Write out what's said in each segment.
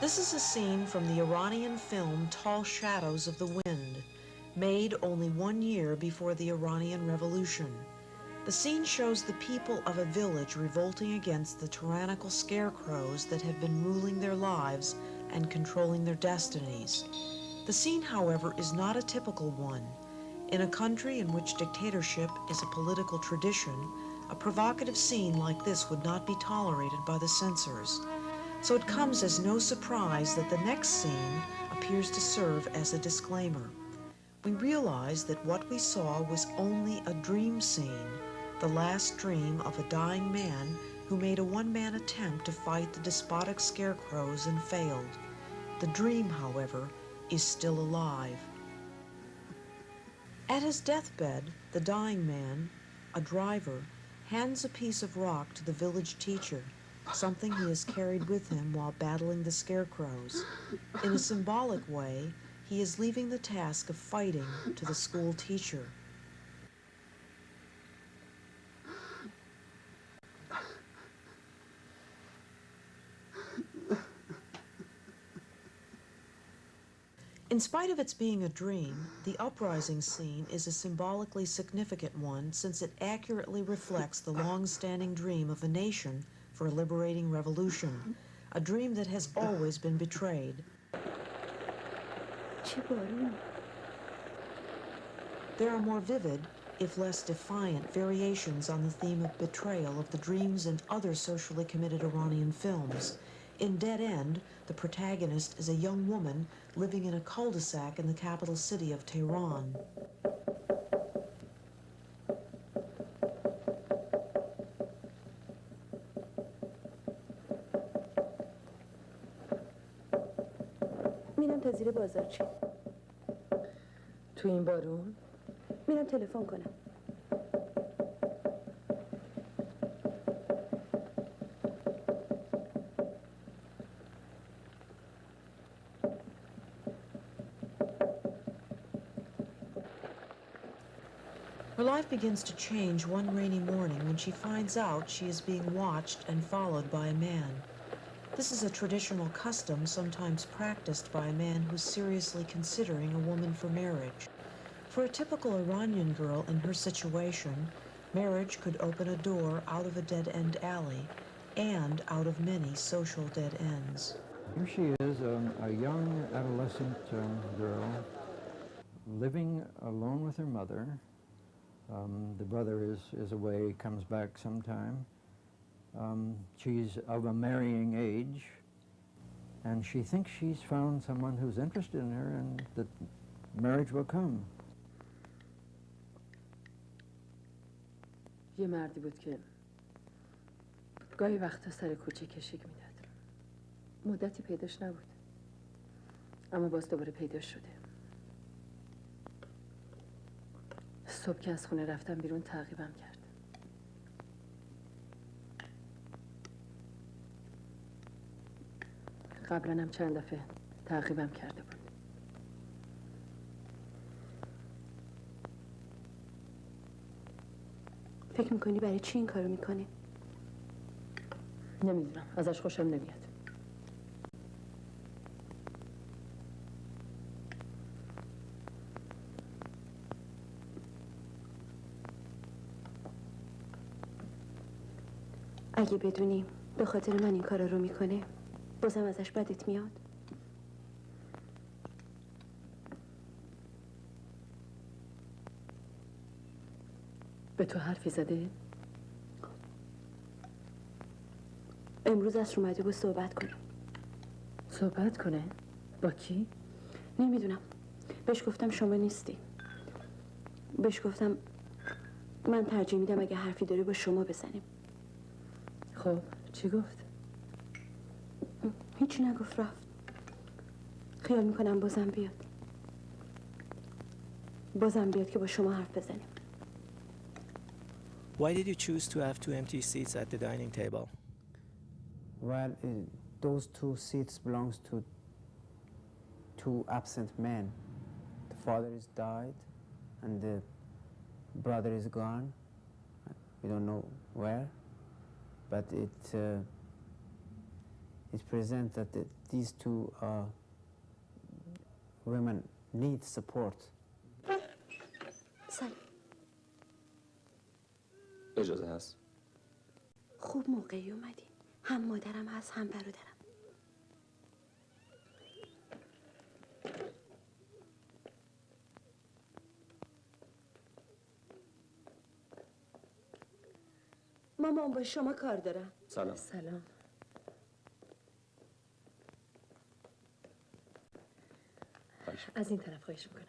This is a scene from the Iranian film Tall Shadows of the Wind, made only 1 year before the Iranian Revolution. The scene shows the people of a village revolting against the tyrannical scarecrows that have been ruling their lives and controlling their destinies. The scene, however, is not a typical one. In a country in which dictatorship is a political tradition, a provocative scene like this would not be tolerated by the censors. So it comes as no surprise that the next scene appears to serve as a disclaimer. We realize that what we saw was only a dream scene, the last dream of a dying man who made a one-man attempt to fight the despotic scarecrows and failed. The dream, however, is still alive. At his deathbed, the dying man, a driver, hands a piece of rock to the village teacher, something he has carried with him while battling the scarecrows. In a symbolic way, he is leaving the task of fighting to the school teacher. In spite of its being a dream, the uprising scene is a symbolically significant one since it accurately reflects the long-standing dream of a nation for a liberating revolution, a dream that has always been betrayed. There are more vivid, if less defiant, variations on the theme of betrayal of the dreams in other socially committed Iranian films. In Dead End, the protagonist is a young woman living in a cul-de-sac in the capital city of Tehran. میرم تا زیر بازارچی. تو این بارون؟ میرم تلفن کنم. Her life begins to change one rainy morning when she finds out she is being watched and followed by a man. This is a traditional custom sometimes practiced by a man who's seriously considering a woman for marriage. For a typical Iranian girl in her situation, marriage could open a door out of a dead-end alley and out of many social dead ends. Here she is, a young adolescent girl living alone with her mother. The brother is away, comes back sometime. She's of a marrying age, and she thinks she's found someone who's interested in her and that marriage will come. یه مردی بود که گاهی وقتا سر کوچه کشیک میداد. مدتی پیداش نبود، اما باز دوباره پیدا شده. صبح که از خونه رفتم بیرون تعقیبم کرد. قبلا هم چند دفعه تعقیبم کرده بود. فکر میکنی برای چی این کارو میکنه؟ نمیدونم، ازش خوشم نمیاد. اگه بدونی به خاطر من این کارا رو میکنه، بازم ازش بدت میاد؟ به تو حرفی زده؟ امروز از اومده بود صحبت کنه. صحبت کنه؟ با کی؟ نمیدونم. بهش گفتم شما نیستی. بهش گفتم من ترجیح میدم اگه حرفی داری با شما بزنیم. خب چی گفت؟ هیچی نگفت، رفت. خیال میکنم بازم بیاد. بازم بیاد که با شما حرف بزنیم. Why did you choose to have two empty seats at the dining table? Well, those two seats belongs to two absent men. The father is died, and the brother is gone. We don't know where, but it presents that these two women need support. سلام. اجازه هست؟ خوب موقعی اومدی. هم مادرم هست هم برادرم. مامان با شما کار دارم. سلام. سلام. از این طرف خواهش میکنم.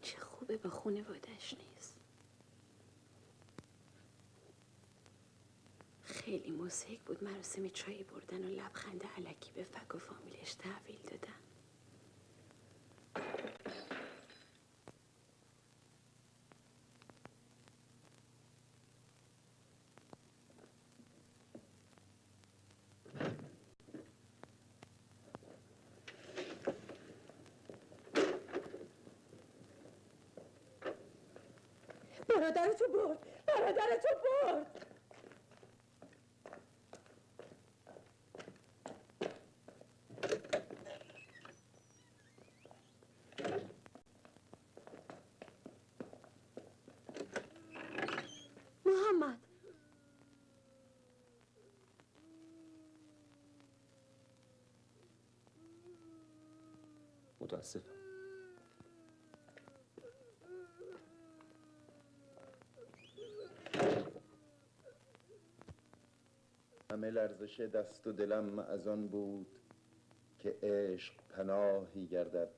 چه خوبه با خانواده‌اش نیست. خیلی مضحک بود مراسم چای بردن و لبخند الکی به فک و فامیلش تحویل دادن. برادرتو برد. برادرتو برد. محمد. متاسفم. همه لرزش دست و دلم از آن بود که عشق پناهی گردد،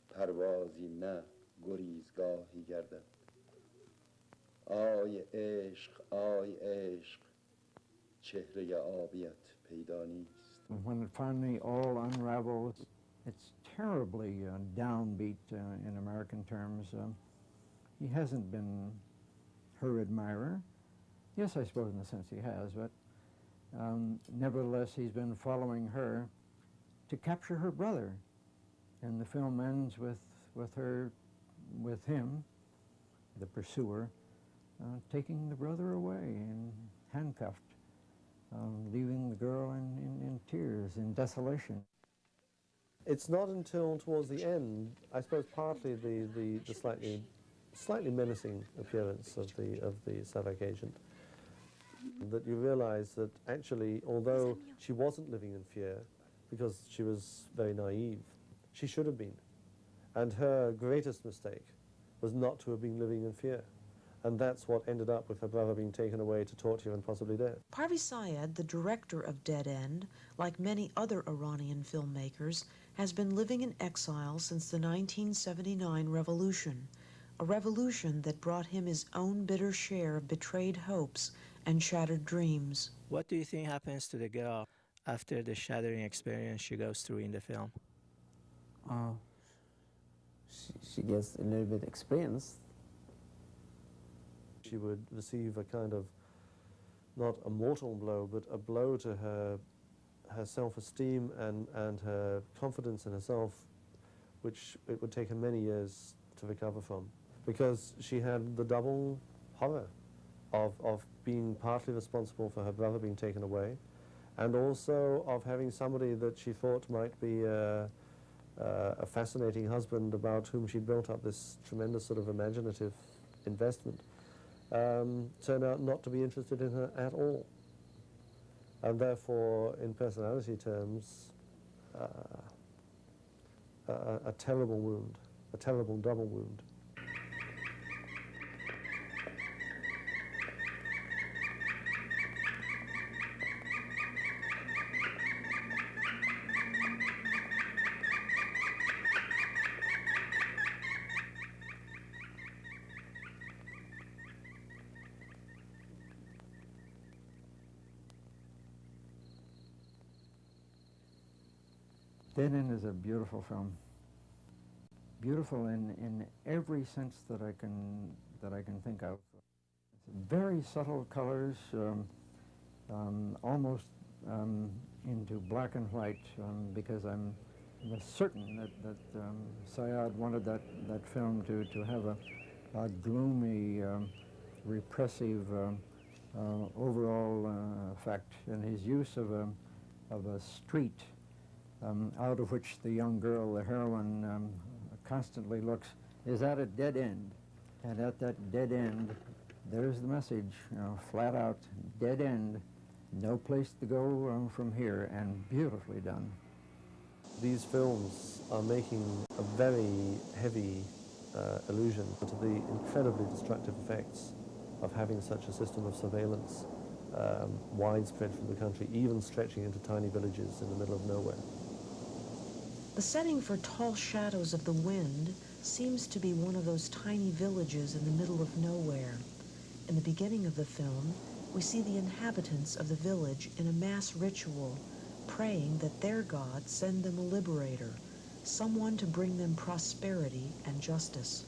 پروازی نه گریزگاهی گردد. آی عشق، آی عشق، چهره آبیت پیدا نیست. When it finally all unravels, it's terribly downbeat in American terms. He hasn't been her admirer. Yes, I suppose in a sense he has, but nevertheless he's been following her to capture her brother. And the film ends with him, the pursuer, taking the brother away and handcuffed, leaving the girl in tears, in desolation. It's not until towards the end, I suppose partly the slightly menacing appearance of the Savak agent, that you realize that actually, although she wasn't living in fear, because she was very naive, she should have been. And her greatest mistake was not to have been living in fear. And that's what ended up with her brother being taken away to torture and possibly death. Parvez Syed, the director of Dead End, like many other Iranian filmmakers, has been living in exile since the 1979 revolution, a revolution that brought him his own bitter share of betrayed hopes and shattered dreams. What do you think happens to the girl after the shattering experience she goes through in the film? She gets a little bit experience. She would receive a kind of, not a mortal blow, but a blow to her self-esteem and her confidence in herself, which it would take her many years to recover from, because she had the double horror of being partly responsible for her brother being taken away, and also of having somebody that she thought might be a fascinating husband about whom she built up this tremendous sort of imaginative investment, turn out not to be interested in her at all. And therefore, in personality terms, a terrible wound, a terrible double wound. Dead End is a beautiful film. Beautiful in every sense that I can think of. Very subtle colors, almost into black and white, because I'm certain that Syed wanted that film to have a gloomy, repressive overall effect, and his use of a street out of which the young girl, the heroine, constantly looks, is at a dead end. And at that dead end, there's the message, flat out, dead end, no place to go from here, and beautifully done. These films are making a very heavy allusion to the incredibly destructive effects of having such a system of surveillance widespread from the country, even stretching into tiny villages in the middle of nowhere. The setting for Tall Shadows of the Wind seems to be one of those tiny villages in the middle of nowhere. In the beginning of the film, we see the inhabitants of the village in a mass ritual, praying that their God send them a liberator, someone to bring them prosperity and justice.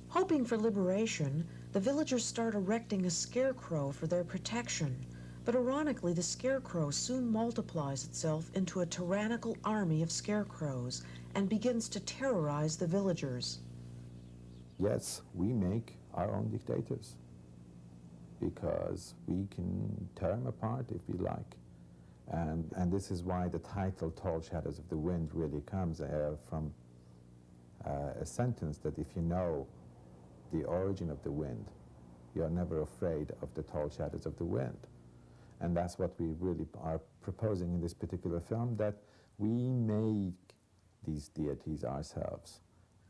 Hoping for liberation, the villagers start erecting a scarecrow for their protection. But ironically, the scarecrow soon multiplies itself into a tyrannical army of scarecrows and begins to terrorize the villagers. Yes, we make our own dictators because we can tear them apart if we like. And this is why the title Tall Shadows of the Wind really comes from a sentence that if you know the origin of the wind, you're never afraid of the tall shadows of the wind. And that's what we really are proposing in this particular film, that we make these deities ourselves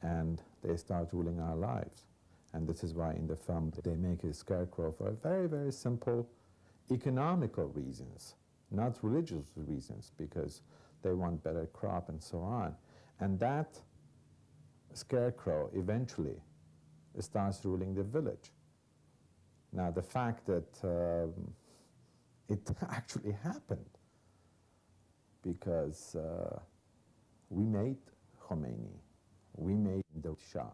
and they start ruling our lives. And this is why in the film they make a scarecrow for very, very simple economical reasons, not religious reasons, because they want better crop and so on. And that scarecrow eventually starts ruling the village. Now, the fact that it actually happened because we made Khomeini, we made the Shah.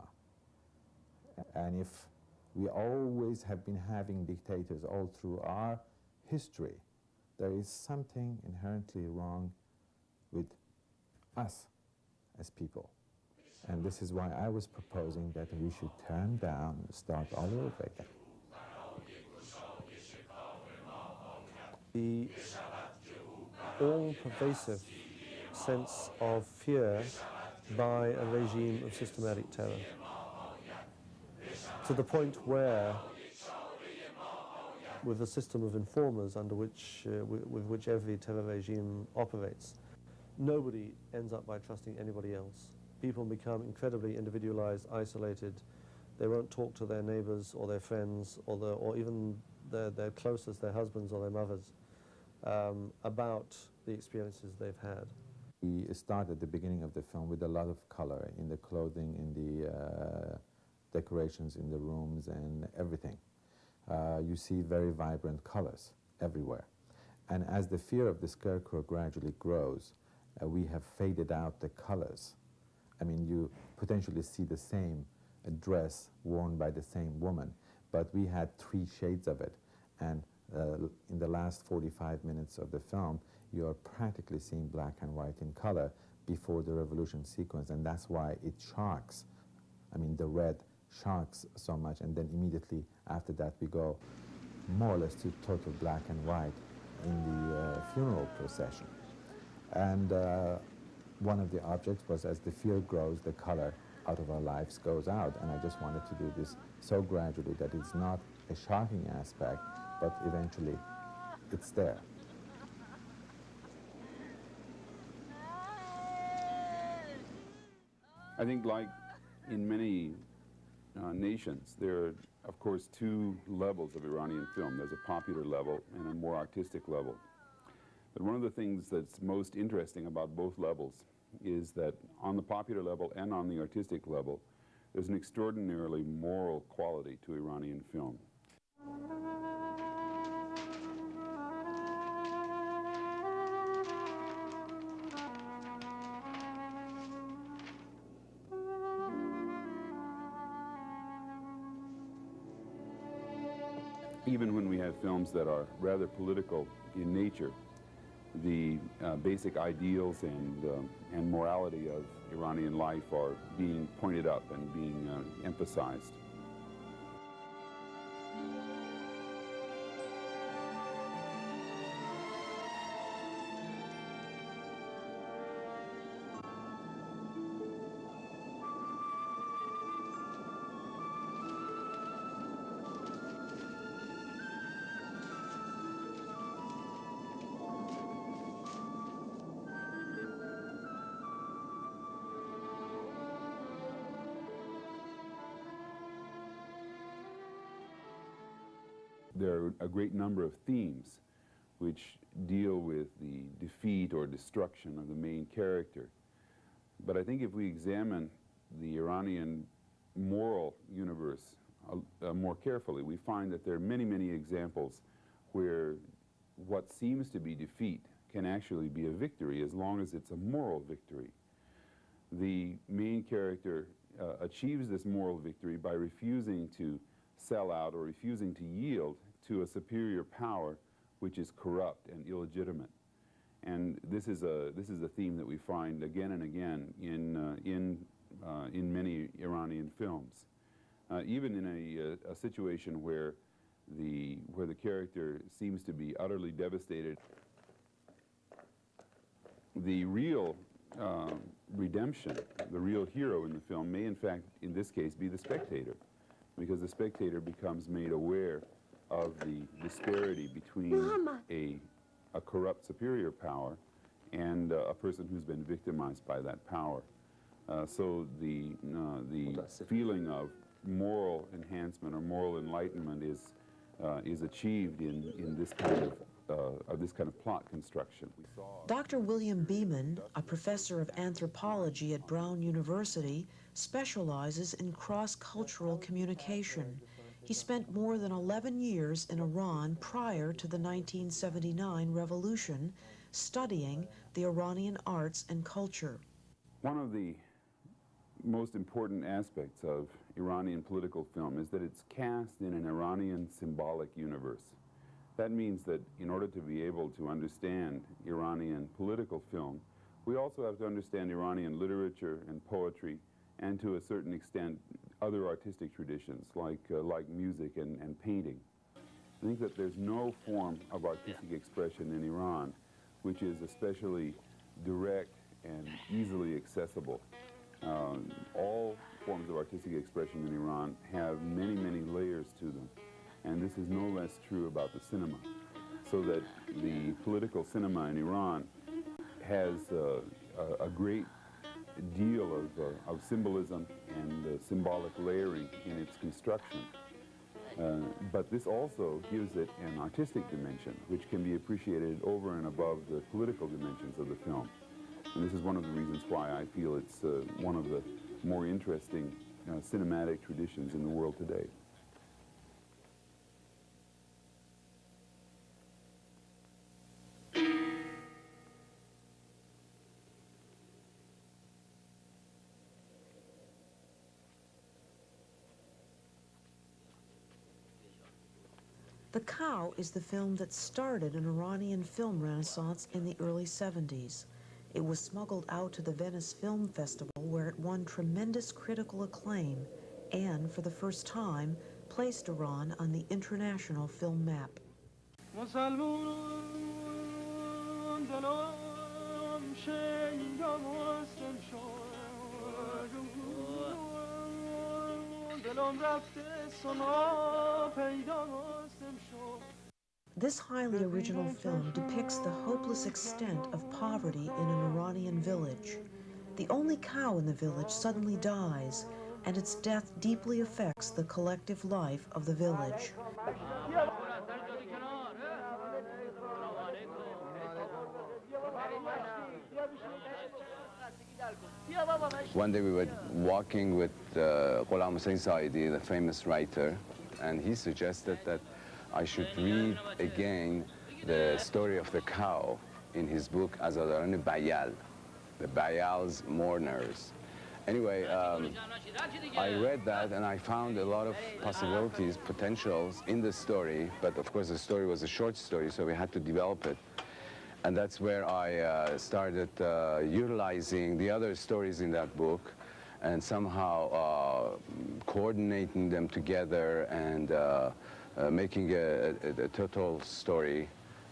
And if we always have been having dictators all through our history, there is something inherently wrong with us as people. And this is why I was proposing that we should turn down, start all over again. The all-pervasive sense of fear by a regime of systematic terror, to the point where, with the system of informers under which, with which every terror regime operates, nobody ends up by trusting anybody else. People become incredibly individualized, isolated. They won't talk to their neighbors or their friends or even their closest, their husbands or their mothers, about the experiences they've had. We start at the beginning of the film with a lot of color in the clothing, in the decorations in the rooms and everything. You see very vibrant colors everywhere. And as the fear of the scarecrow gradually grows, we have faded out the colors. I mean, you potentially see the same dress worn by the same woman, but we had 3 shades of it. And in the last 45 minutes of the film, you're practically seeing black and white in color before the revolution sequence, and that's why it shocks. I mean, the red shocks so much, and then immediately after that we go more or less to total black and white in the funeral procession. And one of the objects was, as the fear grows, the color out of our lives goes out, and I just wanted to do this so gradually that it's not a shocking aspect, but eventually it's there. I think, like in many nations, there are, of course, 2 levels of Iranian film. There's a popular level and a more artistic level. But one of the things that's most interesting about both levels is that on the popular level and on the artistic level, there's an extraordinarily moral quality to Iranian film. Even when we have films that are rather political in nature, the basic ideals and morality of Iranian life are being pointed up and being emphasized. There are a great number of themes which deal with the defeat or destruction of the main character. But I think if we examine the Iranian moral universe more carefully, we find that there are many, many examples where what seems to be defeat can actually be a victory as long as it's a moral victory. The main character achieves this moral victory by refusing to sell out or refusing to yield to a superior power which is corrupt and illegitimate. And this is a theme that we find again and again in many Iranian films. Even in a situation where the character seems to be utterly devastated, the real redemption, the real hero in the film may in fact, in this case, be the spectator, because the spectator becomes made aware of the disparity between a corrupt superior power and a person who's been victimized by that power. So the feeling of moral enhancement or moral enlightenment is achieved in this kind of plot construction. Dr. William Beeman, a professor of anthropology at Brown University, specializes in cross-cultural communication. He spent more than 11 years in Iran prior to the 1979 revolution, studying the Iranian arts and culture. One of the most important aspects of Iranian political film is that it's cast in an Iranian symbolic universe. That means that in order to be able to understand Iranian political film, We also have to understand Iranian literature and poetry, and to a certain extent, other artistic traditions like music and painting. I think that there's no form of artistic expression in Iran which is especially direct and easily accessible. All forms of artistic expression in Iran have many, many layers to them, and this is no less true about the cinema. So that the political cinema in Iran has a great deal of symbolism and symbolic layering in its construction. But this also gives it an artistic dimension, which can be appreciated over and above the political dimensions of the film. And this is one of the reasons why I feel it's one of the more interesting cinematic traditions in the world today. The Cow is the film that started an Iranian film renaissance in the early 70s. It was smuggled out to the Venice Film Festival, where it won tremendous critical acclaim and, for the first time, placed Iran on the international film map. This highly original film depicts the hopeless extent of poverty in an Iranian village. The only cow in the village suddenly dies, and its death deeply affects the collective life of the village. One day we were walking with Ghulam Hussein Saidi, the famous writer, and he suggested that I should read again the story of the cow in his book Azadarani Bayal, the Bayal's Mourners. Anyway, I read that and I found a lot of possibilities, potentials in the story, but of course the story was a short story, so we had to develop it. And that's where I started utilizing the other stories in that book and somehow coordinating them together and making a total story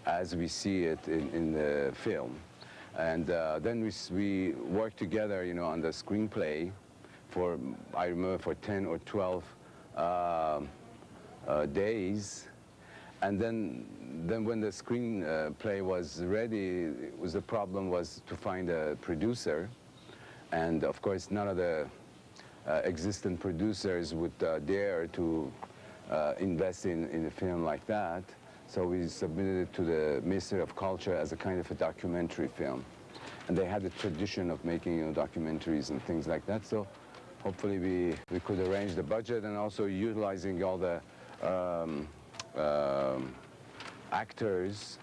as we see it in the film. And then we worked together, you know, on the screenplay for, I remember, for 10 or 12 days. And then when the screenplay was ready, the problem was to find a producer. And of course, none of the existing producers would dare to invest in a film like that. So we submitted it to the Ministry of Culture as a kind of a documentary film. And they had a tradition of making, you know, documentaries and things like that. So hopefully we could arrange the budget and also utilizing all the actors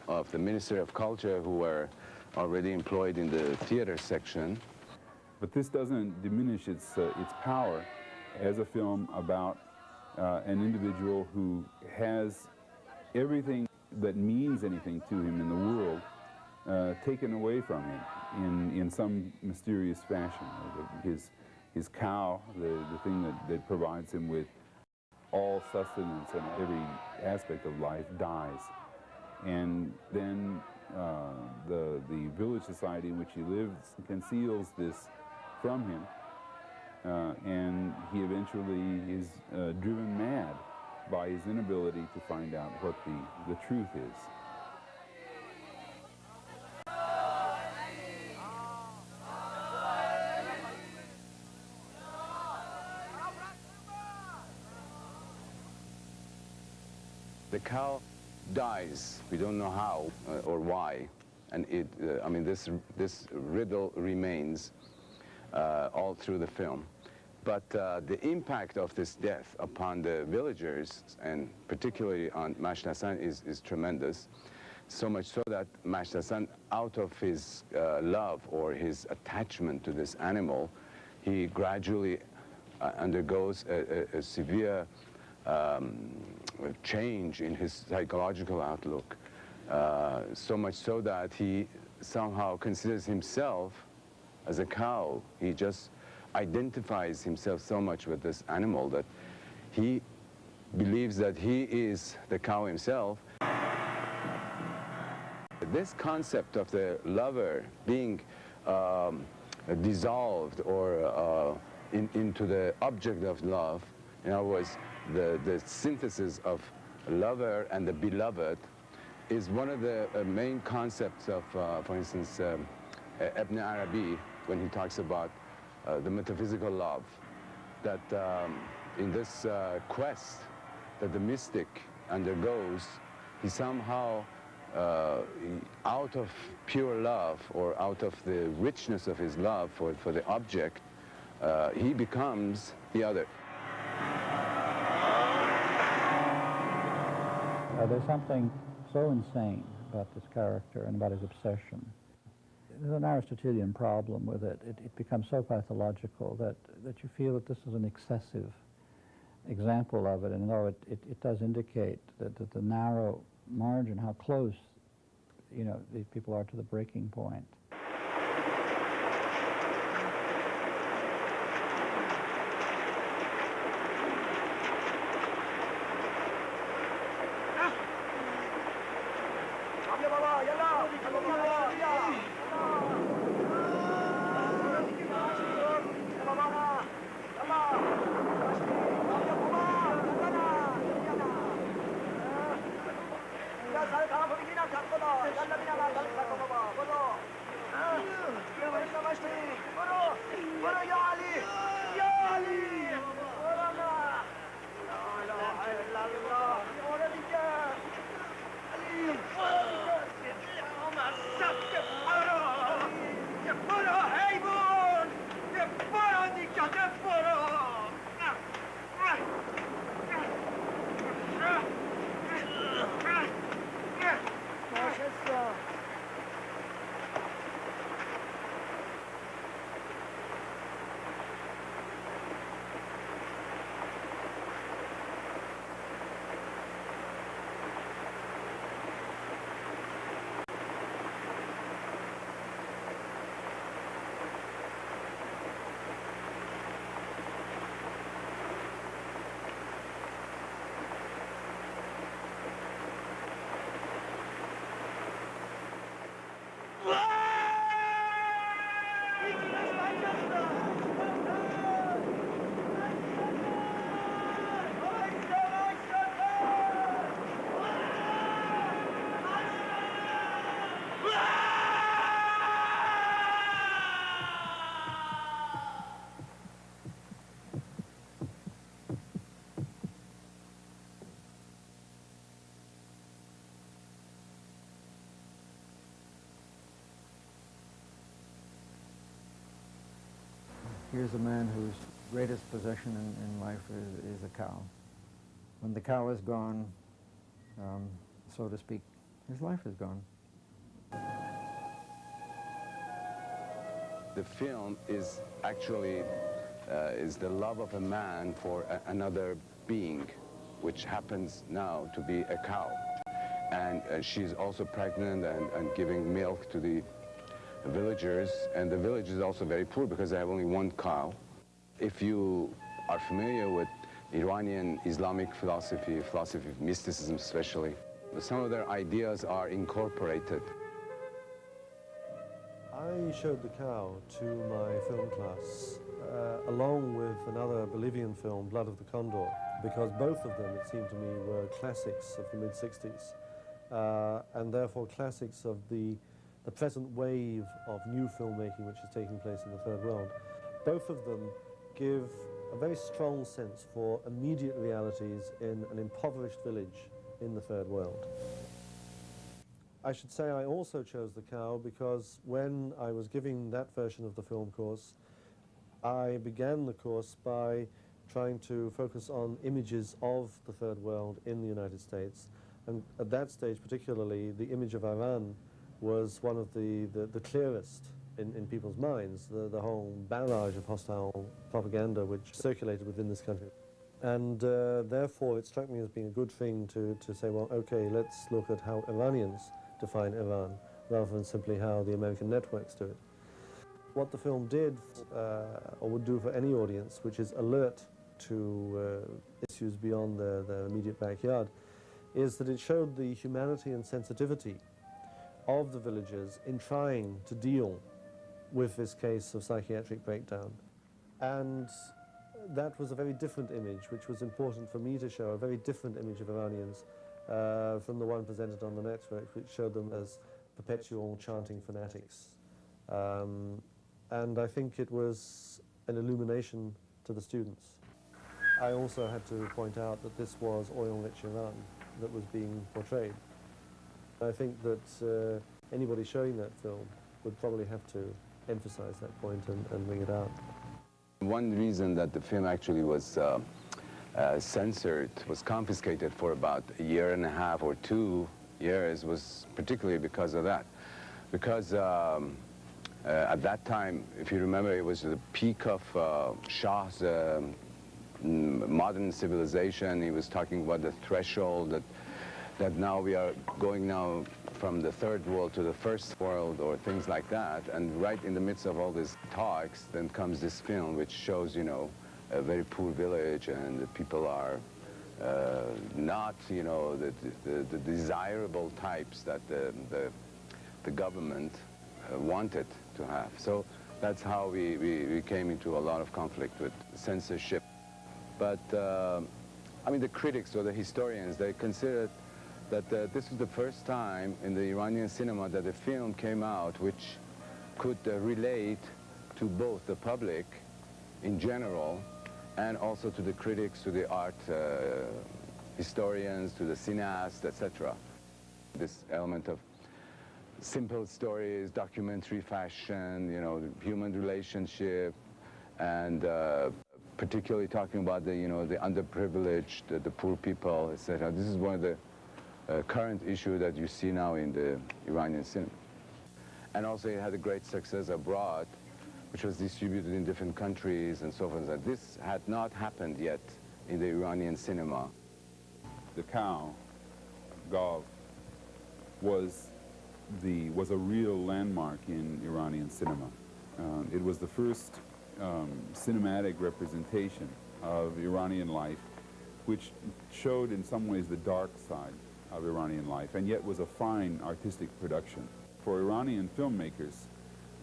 of the Ministry of Culture who were already employed in the theater section. But this doesn't diminish its power as a film about an individual who has everything that means anything to him in the world taken away from him in some mysterious fashion. His cow, the thing that provides him with all sustenance and every aspect of life, dies. And then the village society in which he lives conceals this from him, and he eventually is driven mad by his inability to find out what the truth is. The cow dies. We don't know how or why, and I mean, this riddle remains all through the film. But the impact of this death upon the villagers, and particularly on Masht Hasan, is tremendous. So much so that Masht Hasan, out of his love or his attachment to this animal, he gradually undergoes a severe change in his psychological outlook. So much so that he somehow considers himself as a cow. He just identifies himself so much with this animal that he believes that he is the cow himself. This concept of the lover being dissolved or into the object of love, in other words, the synthesis of lover and the beloved, is one of the main concepts of, for instance, Ibn Arabi, when he talks about the metaphysical love, that in this quest that the mystic undergoes, he somehow, out of pure love or out of the richness of his love for the object, he becomes the other. There's something so insane about this character and about his obsession. There's an Aristotelian problem with it. It becomes so pathological that you feel that this is an excessive example of it, and though it does indicate that the narrow margin, how close, these people are to the breaking point. Here's a man whose greatest possession in life is a cow. When the cow is gone, so to speak, his life is gone. The film is actually is the love of a man for another being, which happens now to be a cow. And she's also pregnant and giving milk to the villagers, and the village is also very poor because they have only one cow. If you are familiar with Iranian Islamic philosophy of mysticism especially, some of their ideas are incorporated. I showed the cow to my film class, along with another Bolivian film, Blood of the Condor, because both of them, it seemed to me, were classics of the mid-60s, and therefore classics of the present wave of new filmmaking which is taking place in the Third World. Both of them give a very strong sense for immediate realities in an impoverished village in the Third World. I should say I also chose the cow because when I was giving that version of the film course, I began the course by trying to focus on images of the Third World in the United States. And at that stage particularly, the image of Iran was one of the clearest in people's minds, the whole barrage of hostile propaganda which circulated within this country. And therefore it struck me as being a good thing to say, well, okay, let's look at how Iranians define Iran. rather than simply how the American networks do it. What the film did, or would do for any audience, which is alert to issues beyond their immediate backyard, is that it showed the humanity and sensitivity of the villagers in trying to deal with this case of psychiatric breakdown. And that was a very different image, which was important for me to show, a very different image of Iranians from the one presented on the network, which showed them as perpetual chanting fanatics. And I think it was an illumination to the students. I also had to point out that this was oil-rich Iran that was being portrayed. I think that anybody showing that film would probably have to emphasize that point and bring it out. One reason that the film actually was censored, was confiscated for about a year and a half or 2 years, was particularly because of that. Because at that time, if you remember, it was the peak of Shah's modern civilization. He was talking about the threshold that now we are going now from the third world to the first world, or things like that. And right in the midst of all these talks, then comes this film, which shows, you know, a very poor village, and the people are not, you know, the desirable types that the government wanted to have. So that's how we came into a lot of conflict with censorship. But, I mean, the critics or the historians, they considered that this was the first time in the Iranian cinema that a film came out which could relate to both the public in general and also to the critics, to the art historians, to the cineasts, etc. This element of simple stories, documentary fashion, you know, human relationship, and particularly talking about the, you know, the underprivileged, the poor people, etc. This is one of the current issue that you see now in the Iranian cinema. And also it had a great success abroad, which was distributed in different countries and so forth. This had not happened yet in the Iranian cinema. The cow, Gov, was a real landmark in Iranian cinema. It was the first cinematic representation of Iranian life, which showed in some ways the dark side of Iranian life, and yet was a fine artistic production. For Iranian filmmakers,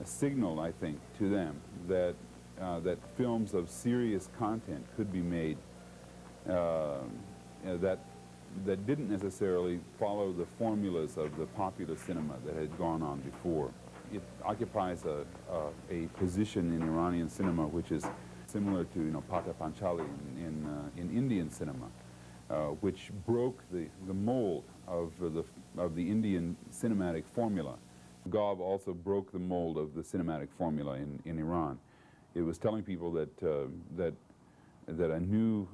a signal, I think, to them that films of serious content could be made that didn't necessarily follow the formulas of the popular cinema that had gone on before. It occupies a position in Iranian cinema which is similar to, you know, Pata Panchali in Indian cinema, which broke the mold of the Indian cinematic formula. Gov also broke the mold of the cinematic formula in Iran. It was telling people that a new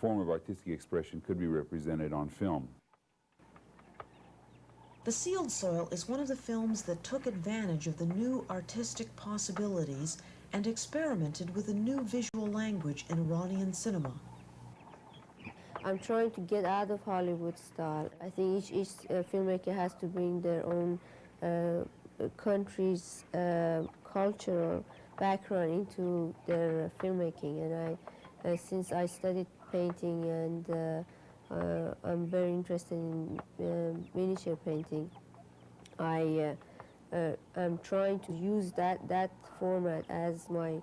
form of artistic expression could be represented on film. The Sealed Soil is one of the films that took advantage of the new artistic possibilities and experimented with a new visual language in Iranian cinema. I'm trying to get out of Hollywood style. I think each filmmaker has to bring their own country's cultural background into their filmmaking. And since I studied painting and I'm very interested in miniature painting, I'm trying to use that format as my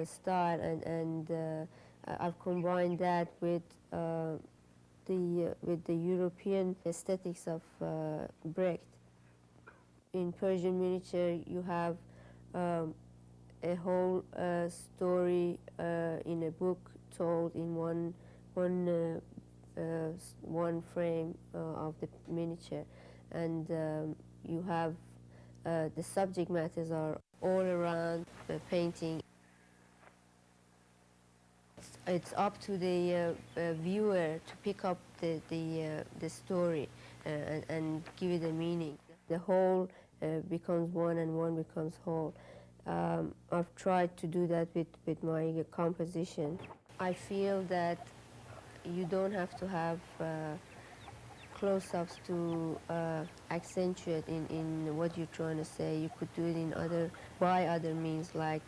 style, and I've combined that with the European aesthetics of Brecht. In Persian miniature, you have a whole story in a book told in one frame of the miniature, and you have the subject matters are all around the painting. It's up to the viewer to pick up the story and give it a meaning. The whole becomes one, and one becomes whole. I've tried to do that with my composition. I feel that you don't have to have close-ups to accentuate in what you're trying to say. You could do it in by other means, like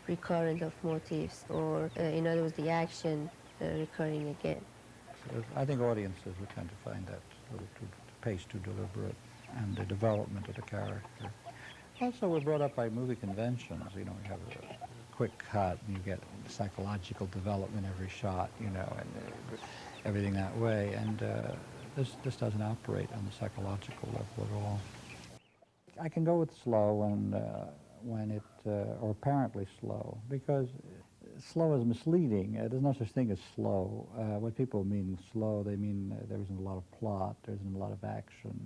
recurrent of motifs, or in other words, the action recurring again. I think audiences would tend to find that a little too pace too deliberate, and the development of the character. Also, we're brought up by movie conventions. You know, you have a quick cut, and you get psychological development every shot. You know, and everything that way. And this doesn't operate on the psychological level at all. I can go with slow when it or apparently slow, because slow is misleading. There's no such thing as slow. What people mean slow, they mean there isn't a lot of plot, there isn't a lot of action,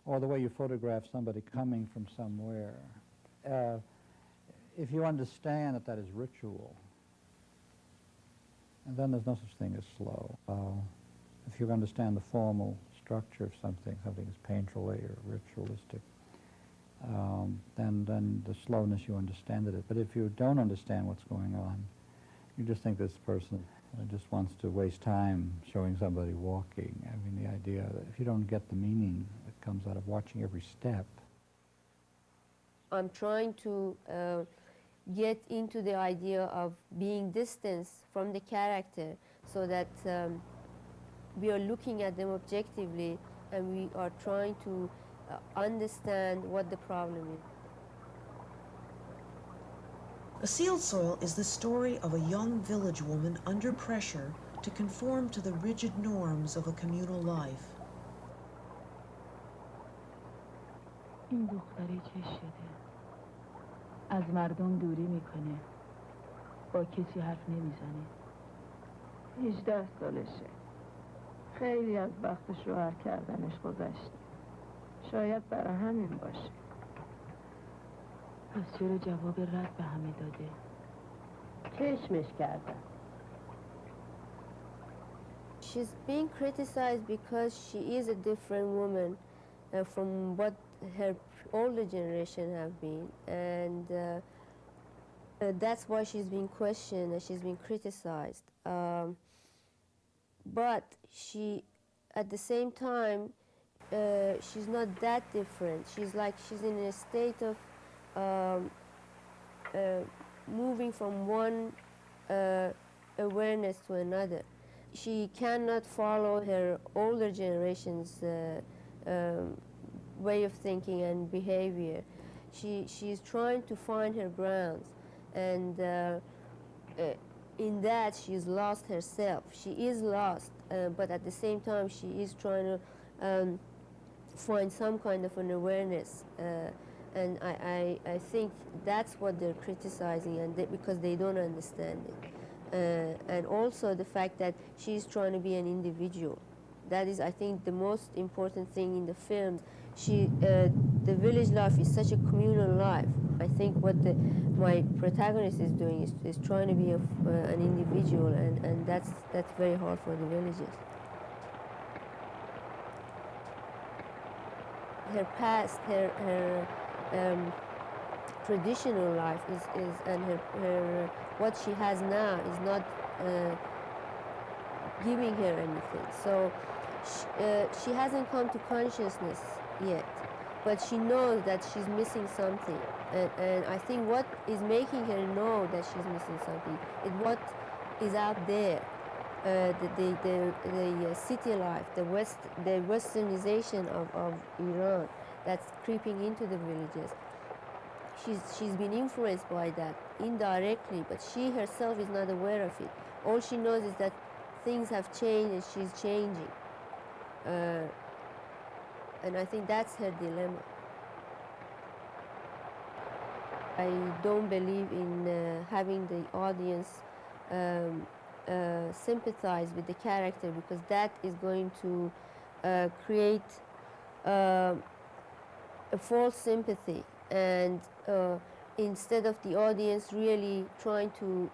or the way you photograph somebody coming from somewhere. If you understand that that is ritual, and then there's no such thing as slow. If you understand the formal structure of something is painterly or ritualistic, then the slowness, you understand it. But if you don't understand what's going on, you just think this person just wants to waste time showing somebody walking. I mean, the idea that if you don't get the meaning that comes out of watching every step. I'm trying to get into the idea of being distanced from the character, so that we are looking at them objectively, and we are trying to understand what the problem is. A Sealed Soil is the story of a young village woman under pressure to conform to the rigid norms of a communal life. این دختره چه شده؟ از مردم دوری میکنه. با کسی حرف نمیزنه. 18 سالشه. خیلی از وقت شوهر کردنش گذشته. شاید برای همین باشه. پس چرا جواب رد به همه داده؟ چشمش کردن. She's being criticized because she is a different woman from what her older generation have been, and that's why she's being questioned and she's being criticized. But she, at the same time, she's not that different. She's in a state of moving from one awareness to another. She cannot follow her older generation's way of thinking and behavior. She's trying to find her grounds, and in that she's lost herself. She is lost, but at the same time she is trying to find some kind of an awareness, and I think that's what they're criticizing, and because they don't understand it. And also the fact that she's trying to be an individual. That is, I think, the most important thing in the film. The village life is such a communal life. I think what my protagonist is doing is trying to be an individual, and that's very hard for the villagers. Her past, her traditional life is and her what she has now is not giving her anything. So she hasn't come to consciousness yet, but she knows that she's missing something, and I think what is making her know that she's missing something is what is out there, the city life, the westernization of Iran that's creeping into the villages. She's been influenced by that indirectly, but she herself is not aware of it. All she knows is that things have changed and she's changing. And I think that's her dilemma. I don't believe in having the audience sympathize with the character, because that is going to create a false sympathy, and instead of the audience really trying to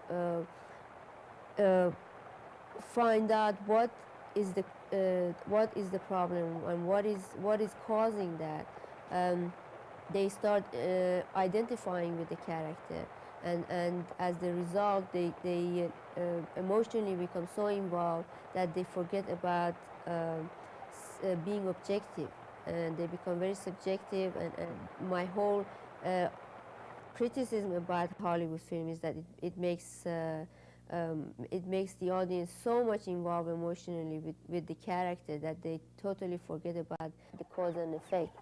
find out what is the problem and what is causing that, they start identifying with the character, and as the result they emotionally become so involved that they forget about being objective, and they become very subjective. And my whole criticism about Hollywood film is that it makes the audience so much involved emotionally with the character that they totally forget about the cause and effect.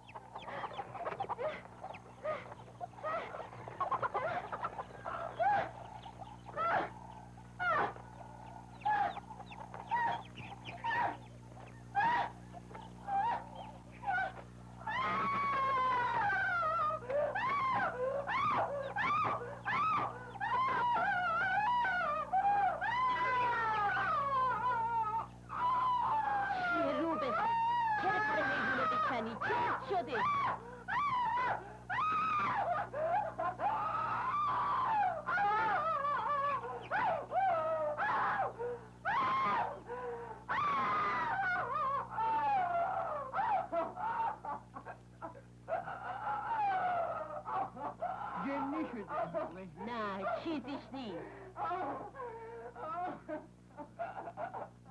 نه چیزیش نیست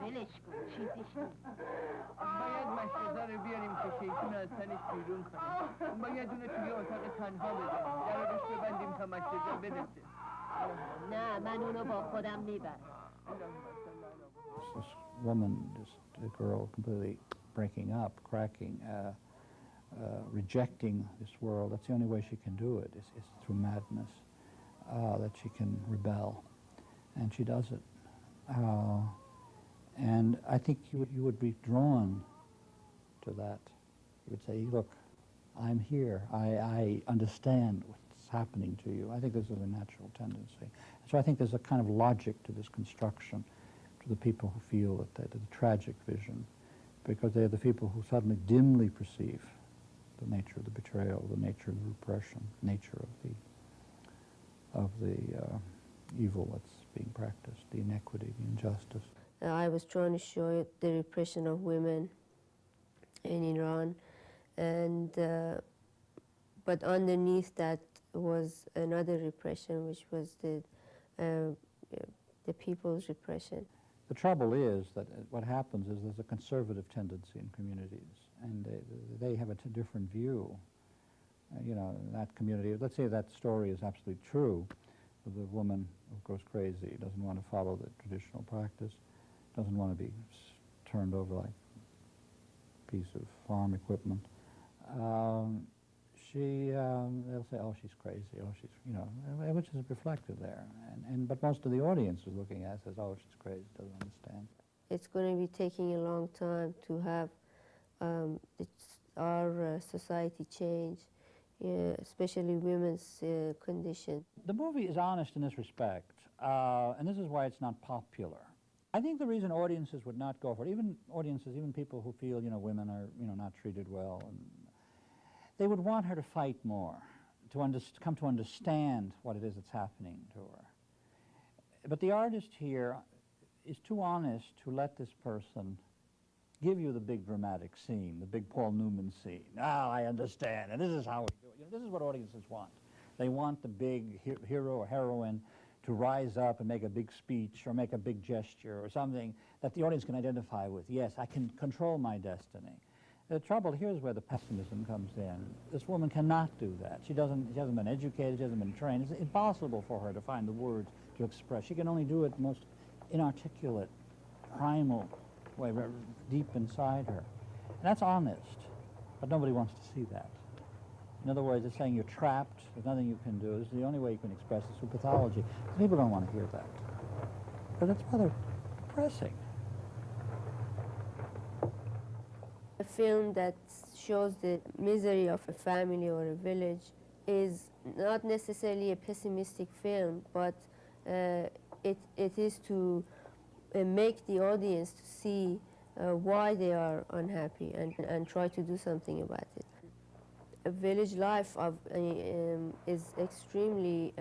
ولش کن چیزیش نیست باید مشرزه رو بیاریم که شیطون از تنش بیرون کنه باید اونو توی اتاق تنها بذاریم در روش ببندیم تا مشرزه برسه نه من اونو با خودم میبرم This woman, a girl completely breaking up, cracking, rejecting this world. That's the only way she can do it, is through madness, that she can rebel. And she does it. And I think you would be drawn to that. You would say, look, I'm here. I understand what's happening to you. I think this is a natural tendency. So I think there's a kind of logic to this construction, to the people who feel that the tragic vision, because they're the people who suddenly dimly perceive the nature of the betrayal, the nature of the repression, nature of the evil that's being practiced, the inequity, the injustice. I was trying to show the repression of women in Iran, and but underneath that was another repression, which was the people's repression. The trouble is that what happens is there's a conservative tendency in communities, and they have a different view. You know, in that community, let's say that story is absolutely true, of the woman who goes crazy, doesn't want to follow the traditional practice, doesn't want to be turned over like a piece of farm equipment. They'll say, oh, she's crazy, oh, she's, you know, which is reflected there. But most of the audience is looking at it says, oh, she's crazy, doesn't understand. It's going to be taking a long time to have our society change, especially women's condition. The movie is honest in this respect, and this is why it's not popular. I think the reason audiences would not go for it, even audiences, even people who feel, you know, women are, you know, not treated well, and they would want her to fight more, to come to understand what it is that's happening to her. But the artist here is too honest to let this person give you the big dramatic scene, the big Paul Newman scene. Ah, I understand, and this is how we do it. You know, this is what audiences want. They want the big hero or heroine to rise up and make a big speech or make a big gesture or something that the audience can identify with. Yes, I can control my destiny. The trouble, here's where the pessimism comes in. This woman cannot do that. She hasn't been educated, she hasn't been trained. It's impossible for her to find the words to express. She can only do it most inarticulate, primal way, deep inside her. And that's honest, but nobody wants to see that. In other words, it's saying you're trapped, there's nothing you can do. This is the only way you can express this through pathology. People don't want to hear that. But it's rather depressing. A film that shows the misery of a family or a village is not necessarily a pessimistic film, but it is to make the audience to see why they are unhappy and try to do something about it. A village life is extremely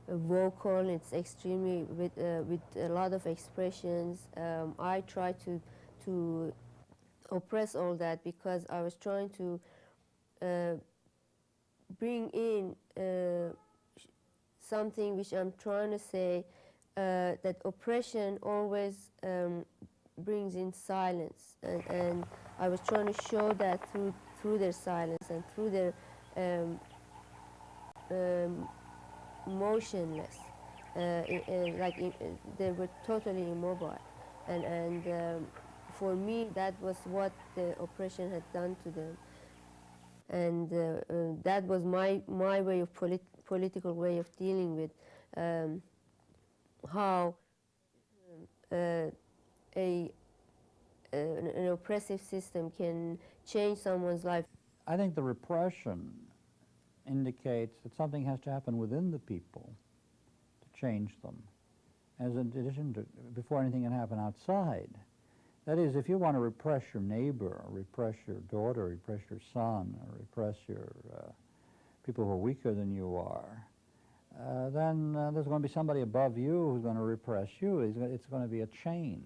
vocal. It's extremely with a lot of expressions. I try to oppress all that because I was trying to bring in something which I'm trying to say, that oppression always brings in silence, and I was trying to show that through their silence and through their motionless, they were totally immobile, and for me that was what the oppression had done to them, and that was my way of political way of dealing with how an oppressive system can change someone's life. I think the repression indicates that something has to happen within the people to change them, as in addition to before anything can happen outside. That is, if you want to repress your neighbor, or repress your daughter, or repress your son, or repress your people who are weaker than you are, then there's going to be somebody above you who's going to repress you. It's going to be a chain.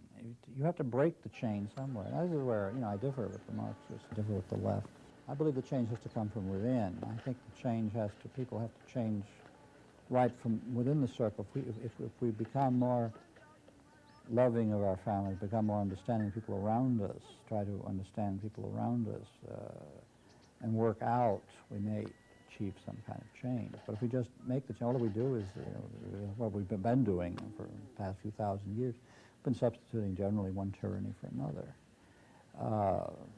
You have to break the chain somewhere. And this is where, I differ with the Marxists, differ with the left. I believe the change has to come from within. I think the change people have to change right from within the circle. If we become more loving of our families, become more understanding of people around us, try to understand people around us, and work out, we may achieve some kind of change. But if we just make the change, all we do is what we've been doing for the past few thousand years, been substituting generally one tyranny for another.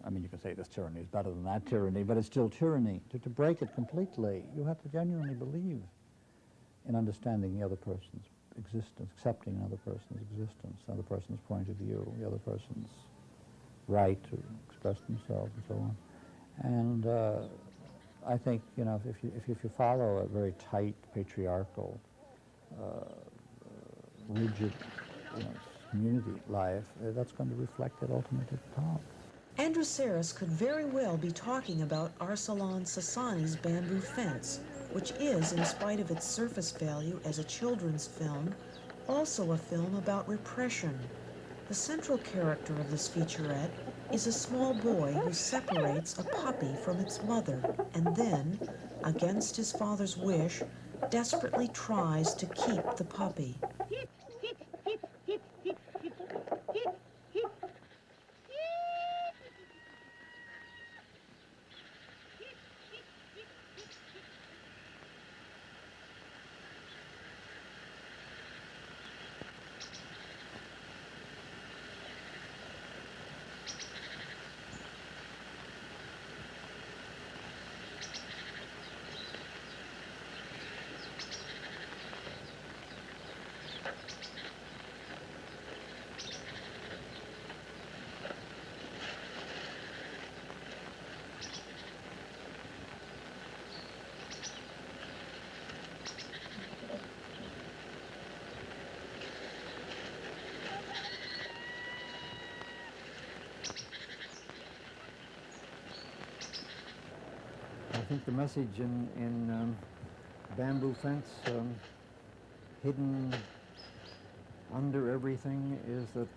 I mean, you can say this tyranny is better than that tyranny, but it's still tyranny. To break it completely, you have to genuinely believe in understanding the other person's existence, accepting another person's existence, the other person's point of view, the other person's right to express themselves and so on. And I think, if you follow a very tight, patriarchal, rigid, community life, that's going to reflect it ultimately at the top. Andrew Saris could very well be talking about Arsalan Sassani's Bamboo Fence, which is, in spite of its surface value as a children's film, also a film about repression. The central character of this featurette is a small boy who separates a puppy from its mother and then, against his father's wish, desperately tries to keep the puppy. I think the message in Bamboo Fence, hidden under everything, is that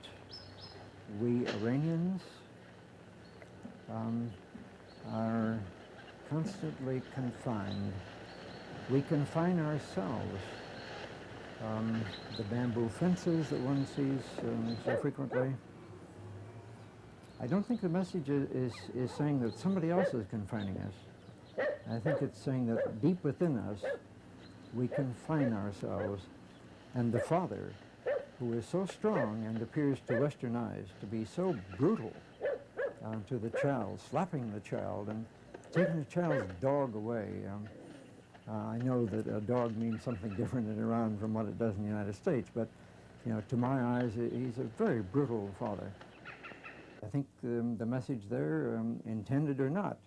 we Iranians are constantly confined. We confine ourselves. The bamboo fences that one sees so frequently. I don't think the message is saying that somebody else is confining us. I think it's saying that deep within us, we confine ourselves, and the father, who is so strong and appears to Western eyes to be so brutal to the child, slapping the child and taking the child's dog away. I know that a dog means something different in Iran from what it does in the United States, but to my eyes, he's a very brutal father. I think the message there, intended or not,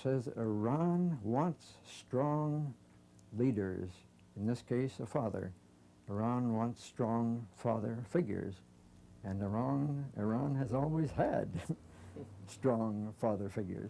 says Iran wants strong leaders, in this case a father. Iran wants strong father figures, and Iran has always had strong father figures.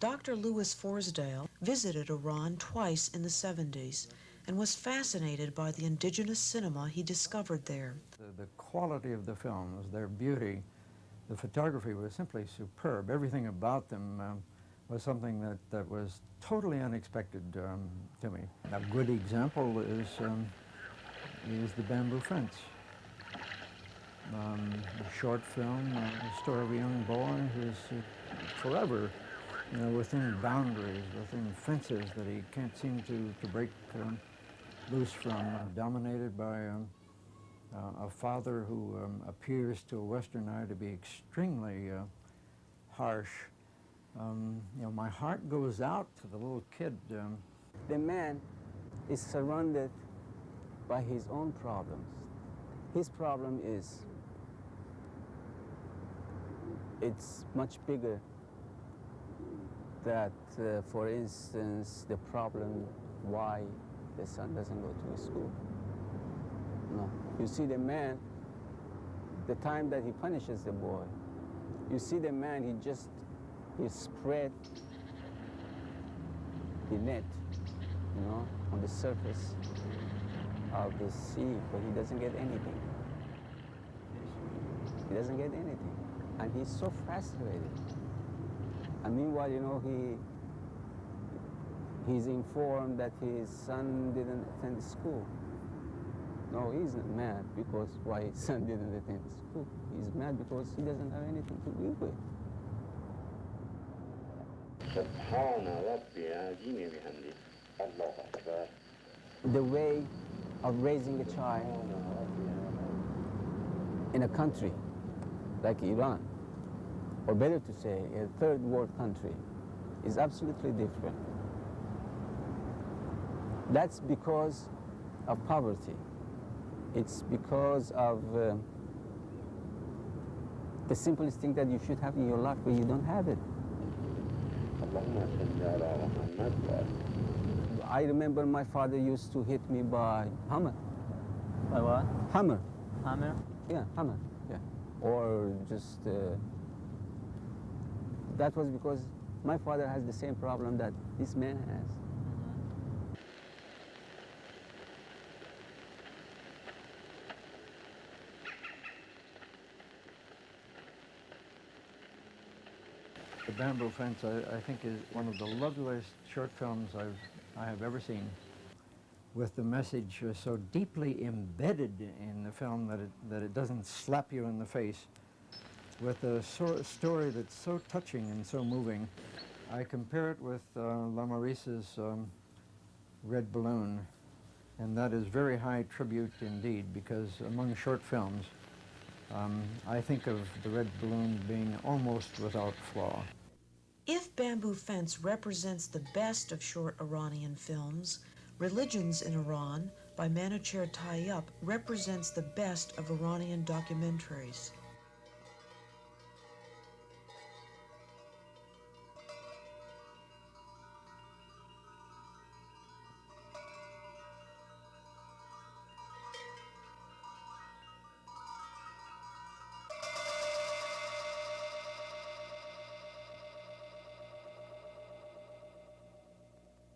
Dr. Louis Forsdale visited Iran twice in the 70s and was fascinated by the indigenous cinema he discovered there. The quality of the films, their beauty, the photography was simply superb. Everything about them was something that was totally unexpected to me. A good example is The Bamboo Fence. A short film, the story of a young boy who's forever, within boundaries, within fences that he can't seem to break loose from, dominated by a father who appears to a Western eye to be extremely harsh. My heart goes out to the little kid. The man is surrounded by his own problems. His problem is, it's much bigger that, for instance, the problem why the son doesn't go to school. No. You see the man, the time that he punishes the boy, you see the man, he spread the net, on the surface of the sea, but he doesn't get anything. He doesn't get anything. And he's so frustrated. And meanwhile, he's informed that his son didn't attend school. No, he's not mad because why his son didn't attend school. He's mad because he doesn't have anything to live with. The way of raising a child in a country like Iran, or better to say, a third world country, is absolutely different. That's because of poverty. It's because of the simplest thing that you should have in your life, but you don't have it. I remember my father used to hit me by hammer. By what? Hammer. Hammer? Yeah, hammer. Yeah. Or just, that was because my father has the same problem that this man has. The Bamboo Fence, I think, is one of the loveliest short films I have ever seen, with the message so deeply embedded in the film that it doesn't slap you in the face, with a story that's so touching and so moving. I compare it with Lamarice's Red Balloon, and that is very high tribute indeed, because among short films, I think of The Red Balloon being almost without flaw. If Bamboo Fence represents the best of short Iranian films, Religions in Iran by Manucher Tayyip represents the best of Iranian documentaries.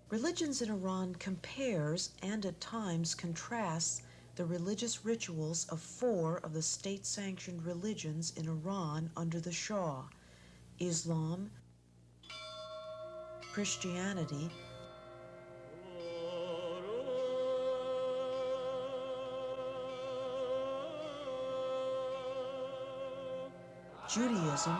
Religions in Iran compares and at times contrasts the religious rituals of 4 of the state-sanctioned religions in Iran under the Shah: Islam, Christianity, Judaism,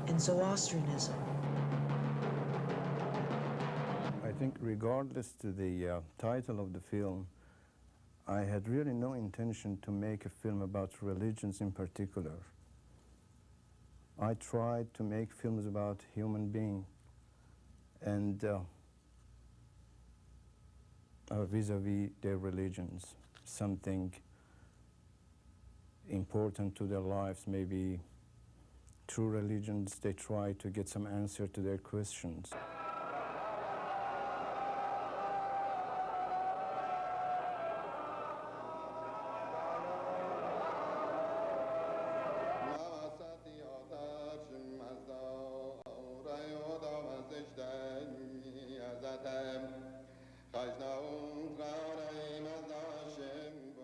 and Zoroastrianism. I think regardless to the title of the film, I had really no intention to make a film about religions in particular. I tried to make films about human beings and vis-a-vis their religions, something important to their lives, maybe through religions they try to get some answer to their questions.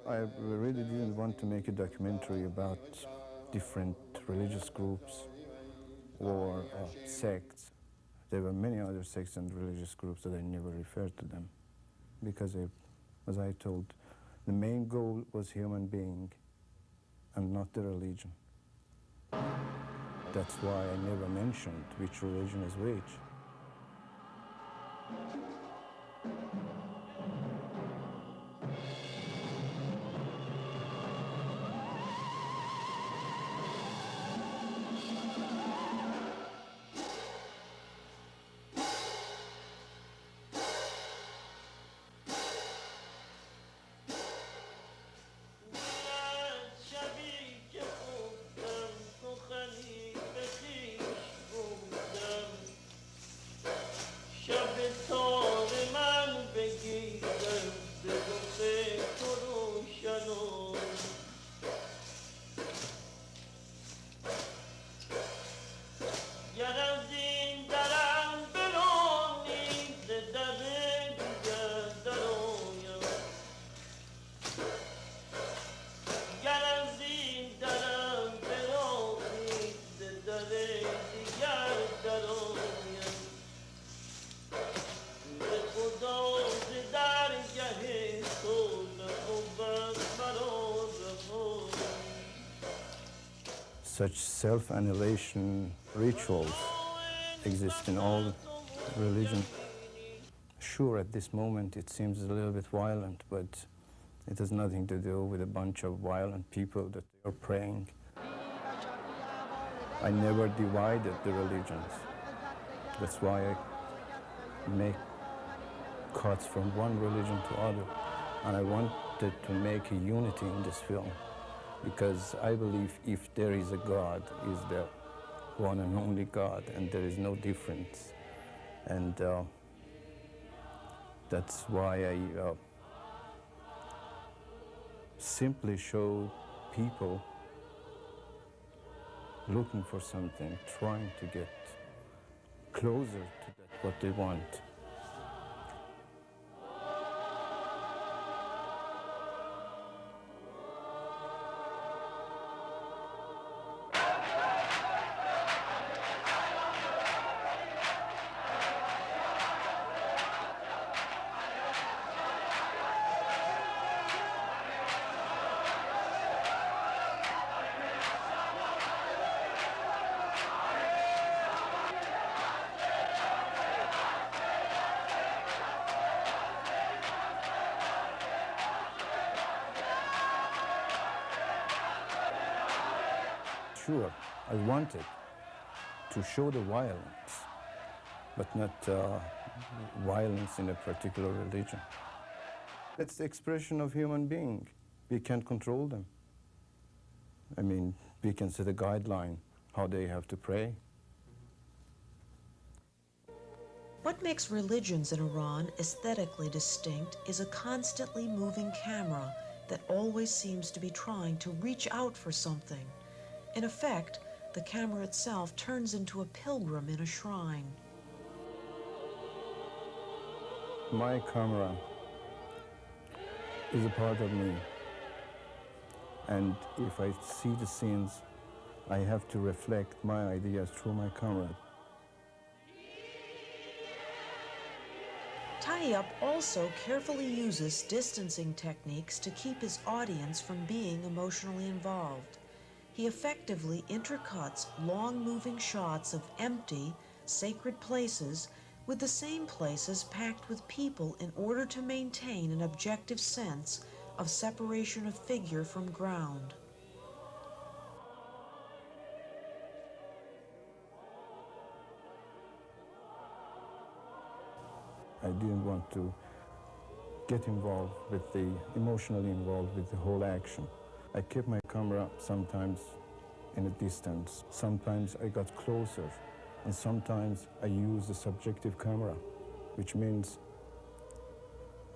I really didn't want to make a documentary about different religious groups or sects. There were many other sects and religious groups that I never referred to them because, as I told, the main goal was human being and not the religion. That's why I never mentioned which religion is which. Such self-annihilation rituals exist in all religions. Sure, at this moment it seems a little bit violent, but it has nothing to do with a bunch of violent people that are praying. I never divided the religions. That's why I make cuts from one religion to other. And I wanted to make a unity in this film, because I believe if there is a God, is the one and only God, and there is no difference. And that's why I simply show people looking for something, trying to get closer to that, what they want. Sure, I wanted to show the violence, but not violence in a particular religion. It's the expression of human being. We can't control them. I mean, we can set a guideline how they have to pray. What makes religions in Iran aesthetically distinct is a constantly moving camera that always seems to be trying to reach out for something. In effect, the camera itself turns into a pilgrim in a shrine. My camera is a part of me. And if I see the scenes, I have to reflect my ideas through my camera. Tayyip also carefully uses distancing techniques to keep his audience from being emotionally involved. He effectively intercuts long-moving shots of empty, sacred places with the same places packed with people in order to maintain an objective sense of separation of figure from ground. I didn't want to get involved with emotionally involved with the whole action. I kept my camera sometimes in a distance. Sometimes I got closer, and sometimes I used a subjective camera, which means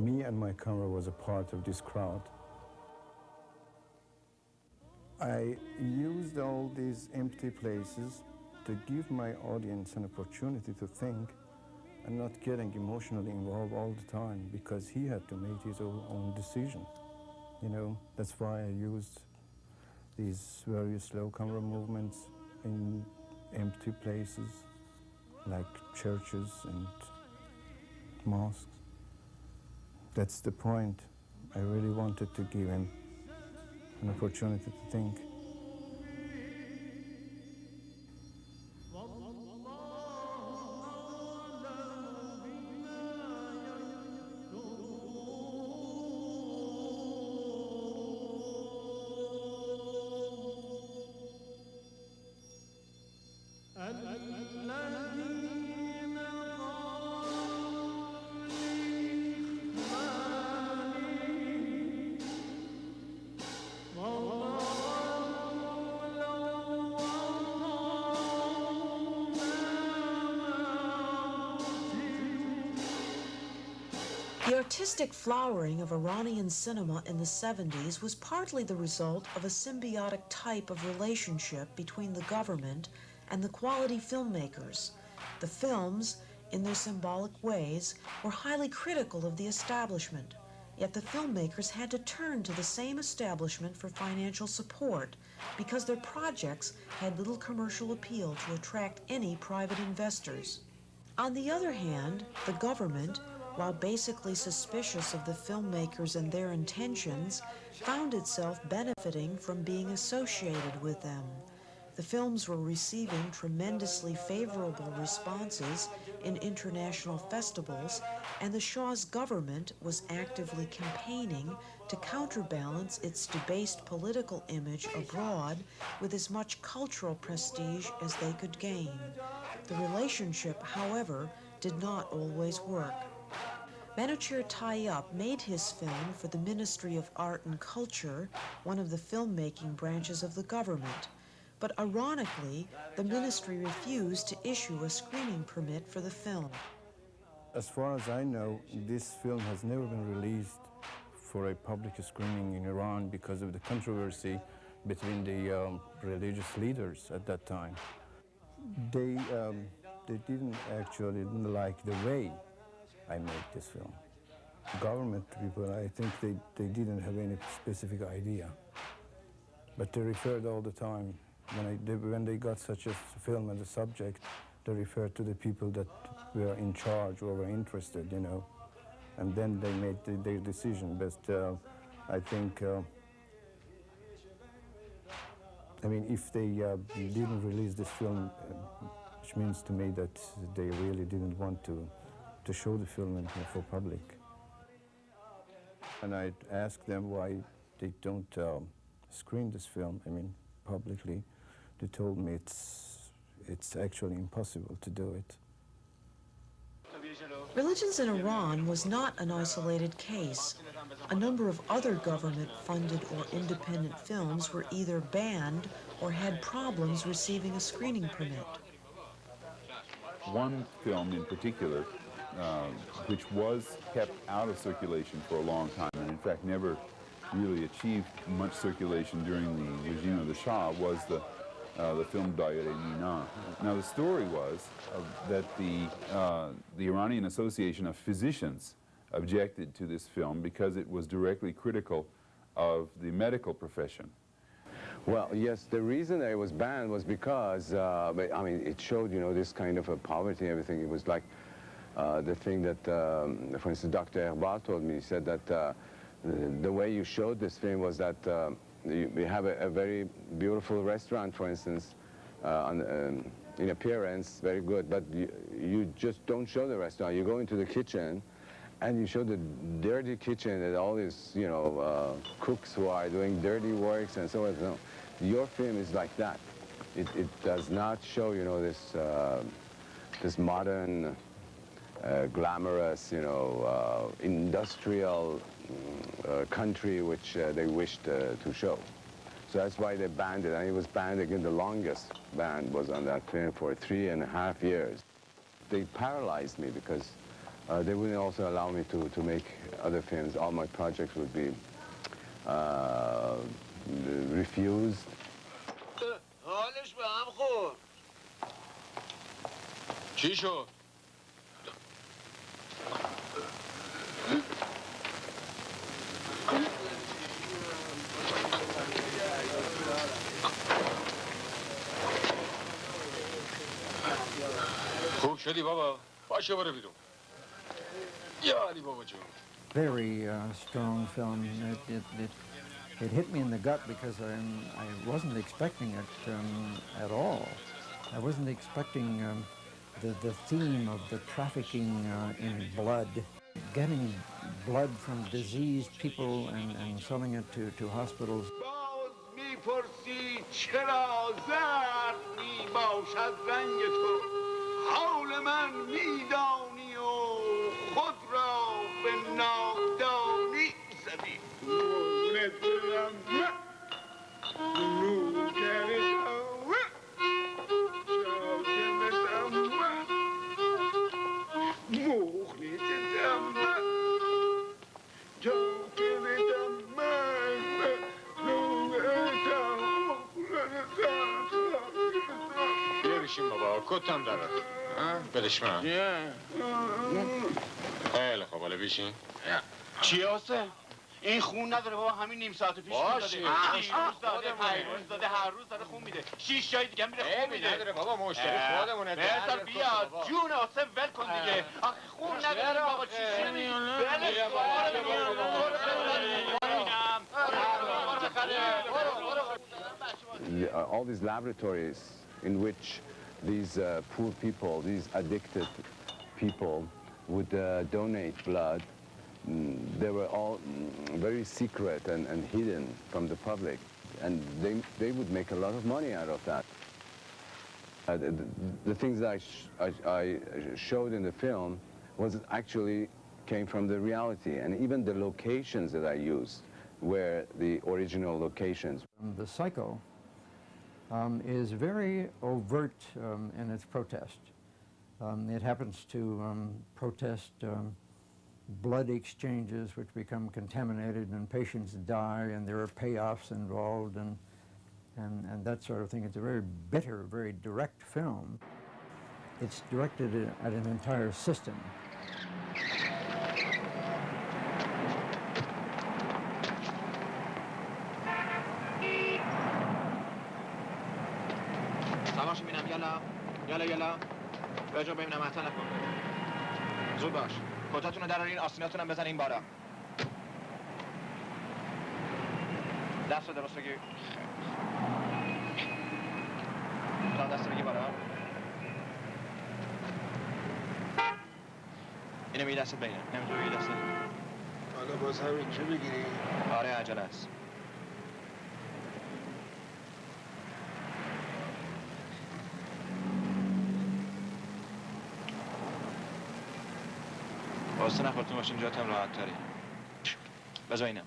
me and my camera was a part of this crowd. I used all these empty places to give my audience an opportunity to think and not getting emotionally involved all the time, because he had to make his own decision. You know, that's why I used these very slow camera movements in empty places like churches and mosques. That's the point. I really wanted to give him an opportunity to think. The artistic flowering of Iranian cinema in the 70s was partly the result of a symbiotic type of relationship between the government and the quality filmmakers. The films, in their symbolic ways, were highly critical of the establishment, yet the filmmakers had to turn to the same establishment for financial support because their projects had little commercial appeal to attract any private investors. On the other hand, the government, while basically suspicious of the filmmakers and their intentions, found itself benefiting from being associated with them. The films were receiving tremendously favorable responses in international festivals, and the Shah's government was actively campaigning to counterbalance its debased political image abroad with as much cultural prestige as they could gain. The relationship, however, did not always work. Manucher Tayyip made his film for the Ministry of Art and Culture, one of the filmmaking branches of the government. But ironically, the ministry refused to issue a screening permit for the film. As far as I know, this film has never been released for a public screening in Iran because of the controversy between the religious leaders at that time. They didn't actually like the way I made this film. Government people, I think they didn't have any specific idea. But they referred all the time. When they got such a film as a subject, they referred to the people that were in charge or were interested, you know. And then they made their decision. But I think, I mean, if they didn't release this film, which means to me that they really didn't want to show the film for public. And I asked them why they don't screen this film, I mean, publicly. They told me it's actually impossible to do it. Religions in Iran was not an isolated case. A number of other government-funded or independent films were either banned or had problems receiving a screening permit. One film in particular, which was kept out of circulation for a long time, and in fact never really achieved much circulation during the regime of the Shah, was the film Daire Mina. Now the story was that the Iranian Association of Physicians objected to this film because it was directly critical of the medical profession. Well, yes, the reason that it was banned was because, I mean, it showed, you know, this kind of a poverty and everything. It was like the thing that, for instance, Dr. Herbal told me. He said that the way you showed this film was that we have a very beautiful restaurant, for instance, in appearance, very good, but you just don't show the restaurant. You go into the kitchen, and you show the dirty kitchen and all these, you know, cooks who are doing dirty works and so on. No, your film is like that. It does not show, you know, this modern, glamorous, you know, industrial country which they wished to show. So that's why they banned it, and it was banned again. The longest ban was on that film for 3.5 years. They paralyzed me because they wouldn't also allow me to make other films. All my projects would be refused. حالش به هم خورد. چی شد؟ خوب شدی بابا باشه برو بیرون یا علی بابا جون Very strong film. It hit me in the gut because I wasn't expecting it at all. I wasn't expecting the theme of the trafficking in blood, getting blood from diseased people and selling it to hospitals. باز میپرسی چرا زرد میباشد رنگ تو حال من میدانی و خود را به نادانی زدی بشین بابا کتم داره بدش من خیلی خوب حالا بشین چیه آسه؟ این خون نداره بابا همین نیم ساعت پیش خون داده دیروز داده پیروز داده هر روز داره خون میده 6 جای دیگه میره خون میده نداره بابا مشتری خودمونه بذار بیاد جون آسه ول کن دیگه آخه خون نداره بابا چی شدی؟ All these laboratories in which these poor people, these addicted people would donate blood, they were all very secret and hidden from the public, and they would make a lot of money out of that. The things that I showed in the film was actually came from the reality, and even the locations that I used were the original locations. The Psycho is very overt in its protest. It happens to protest blood exchanges which become contaminated and patients die and there are payoffs involved and that sort of thing. It's a very bitter, very direct film. It's directed at an entire system. سلامش میبینم یلا بجا ببینم احتر نکن زود باش کتاتونو درارین آسیناتونم بزنین بالا دست رو درست بگی تا دست بگی بالا اینو بگی دستت بگیرم نمیتونی بگی دستت حالا باز همین چه بگیری؟ آره عجله است واسه نخور تو ماشین جات هم راحت تری بذار اینم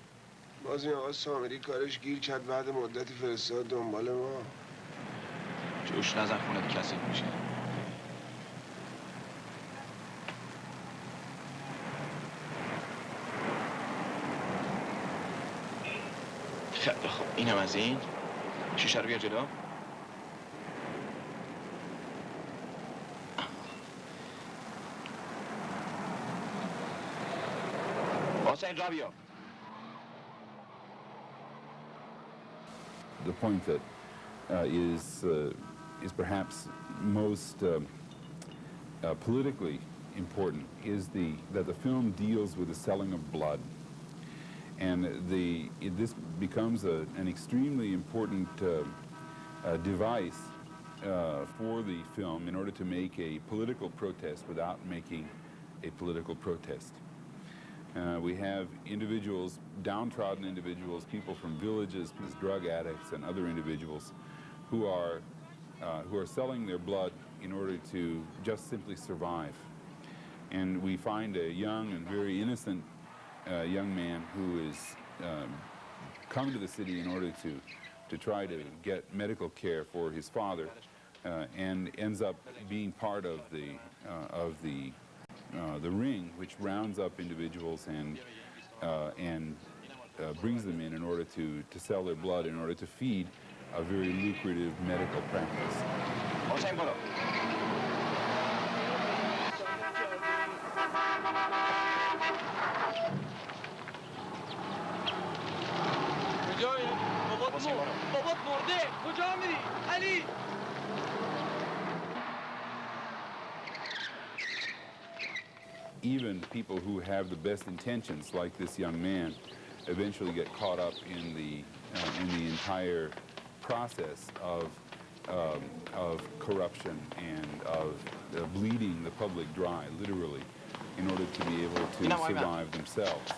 باز این آقا سامری کارش گیر کرد بعد مدتی فرستاد دنبال ما جوش نزن خونت کسی میشه خیلی خوب اینم از این شیشه رو بیا جلو حسین را بیا The point that is perhaps most politically important is that the film deals with the selling of blood, and this becomes an extremely important device for the film in order to make a political protest without making a political protest. We have individuals, downtrodden individuals, people from villages, drug addicts, and other individuals who are selling their blood in order to just simply survive. And we find a young and very innocent young man who is come to the city in order to try to get medical care for his father, and ends up being part of the ring, which rounds up individuals and brings them in order to sell their blood in order to feed a very lucrative medical practice. even people who have the best intentions, like this young man, eventually get caught up in the entire process of corruption and of bleeding the public dry, literally, in order to be able to survive themselves.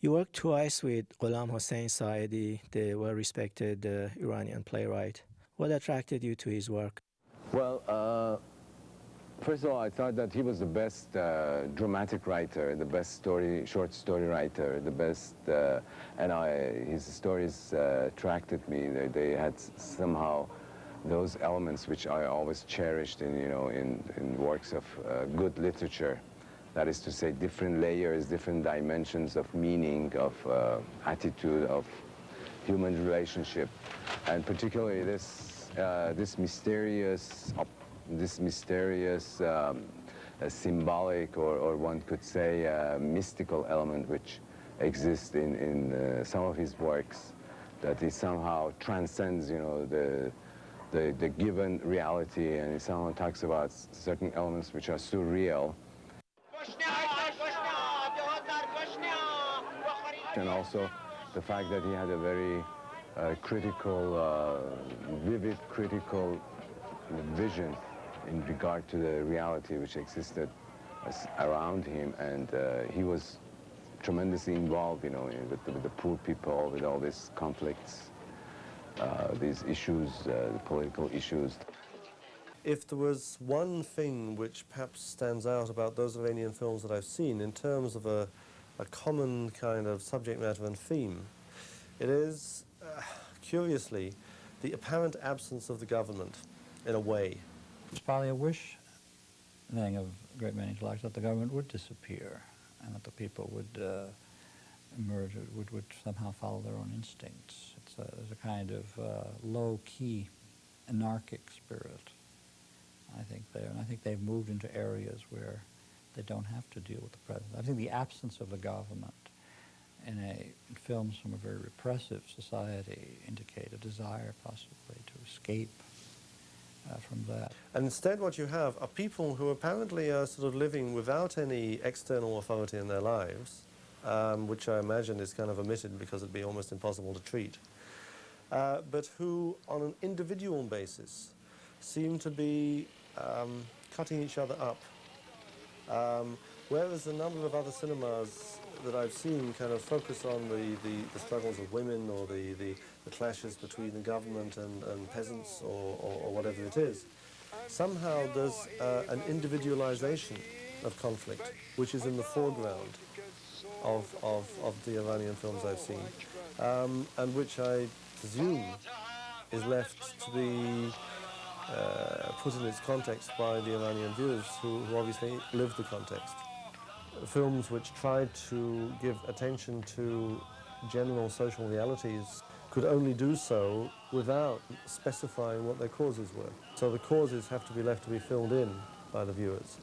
You worked twice with Ghulam Hossein Saidi, the well-respected Iranian playwright. What attracted you to his work? Well, first of all, I thought that he was the best dramatic writer, the best short story writer, the best, and his stories attracted me. They had somehow those elements which I always cherished in works of good literature. That is to say, different layers, different dimensions of meaning, of attitude, of human relationship, and particularly this mysterious symbolic, or one could say mystical element which exists in some of his works, that he somehow transcends, the given reality, and he somehow talks about certain elements which are surreal. And also the fact that he had a very critical, vivid critical vision in regard to the reality which existed around him, and he was tremendously involved, with the poor people, with all these conflicts, these issues, the political issues. If there was one thing which perhaps stands out about those Iranian films that I've seen in terms of a common kind of subject matter and theme, it is, curiously, the apparent absence of the government, in a way. It's probably a wish thing of a great many intellectuals that the government would disappear and that the people would emerge, would somehow follow their own instincts. There's a kind of low-key, anarchic spirit, I think, there. And I think they've moved into areas where they don't have to deal with the present. I think the absence of the government in films from a very repressive society indicate a desire, possibly, to escape from that. And instead what you have are people who apparently are sort of living without any external authority in their lives, which I imagine is kind of omitted because it'd be almost impossible to treat, but who, on an individual basis, seem to be cutting each other up. Whereas a number of other cinemas that I've seen kind of focus on the struggles of women, or the clashes between the government and peasants, or whatever it is, somehow there's an individualization of conflict, which is in the foreground of the Iranian films I've seen, and which I presume is left to be put in its context by the Iranian viewers who obviously live the context. Films which tried to give attention to general social realities could only do so without specifying what their causes were. So the causes have to be left to be filled in by the viewers.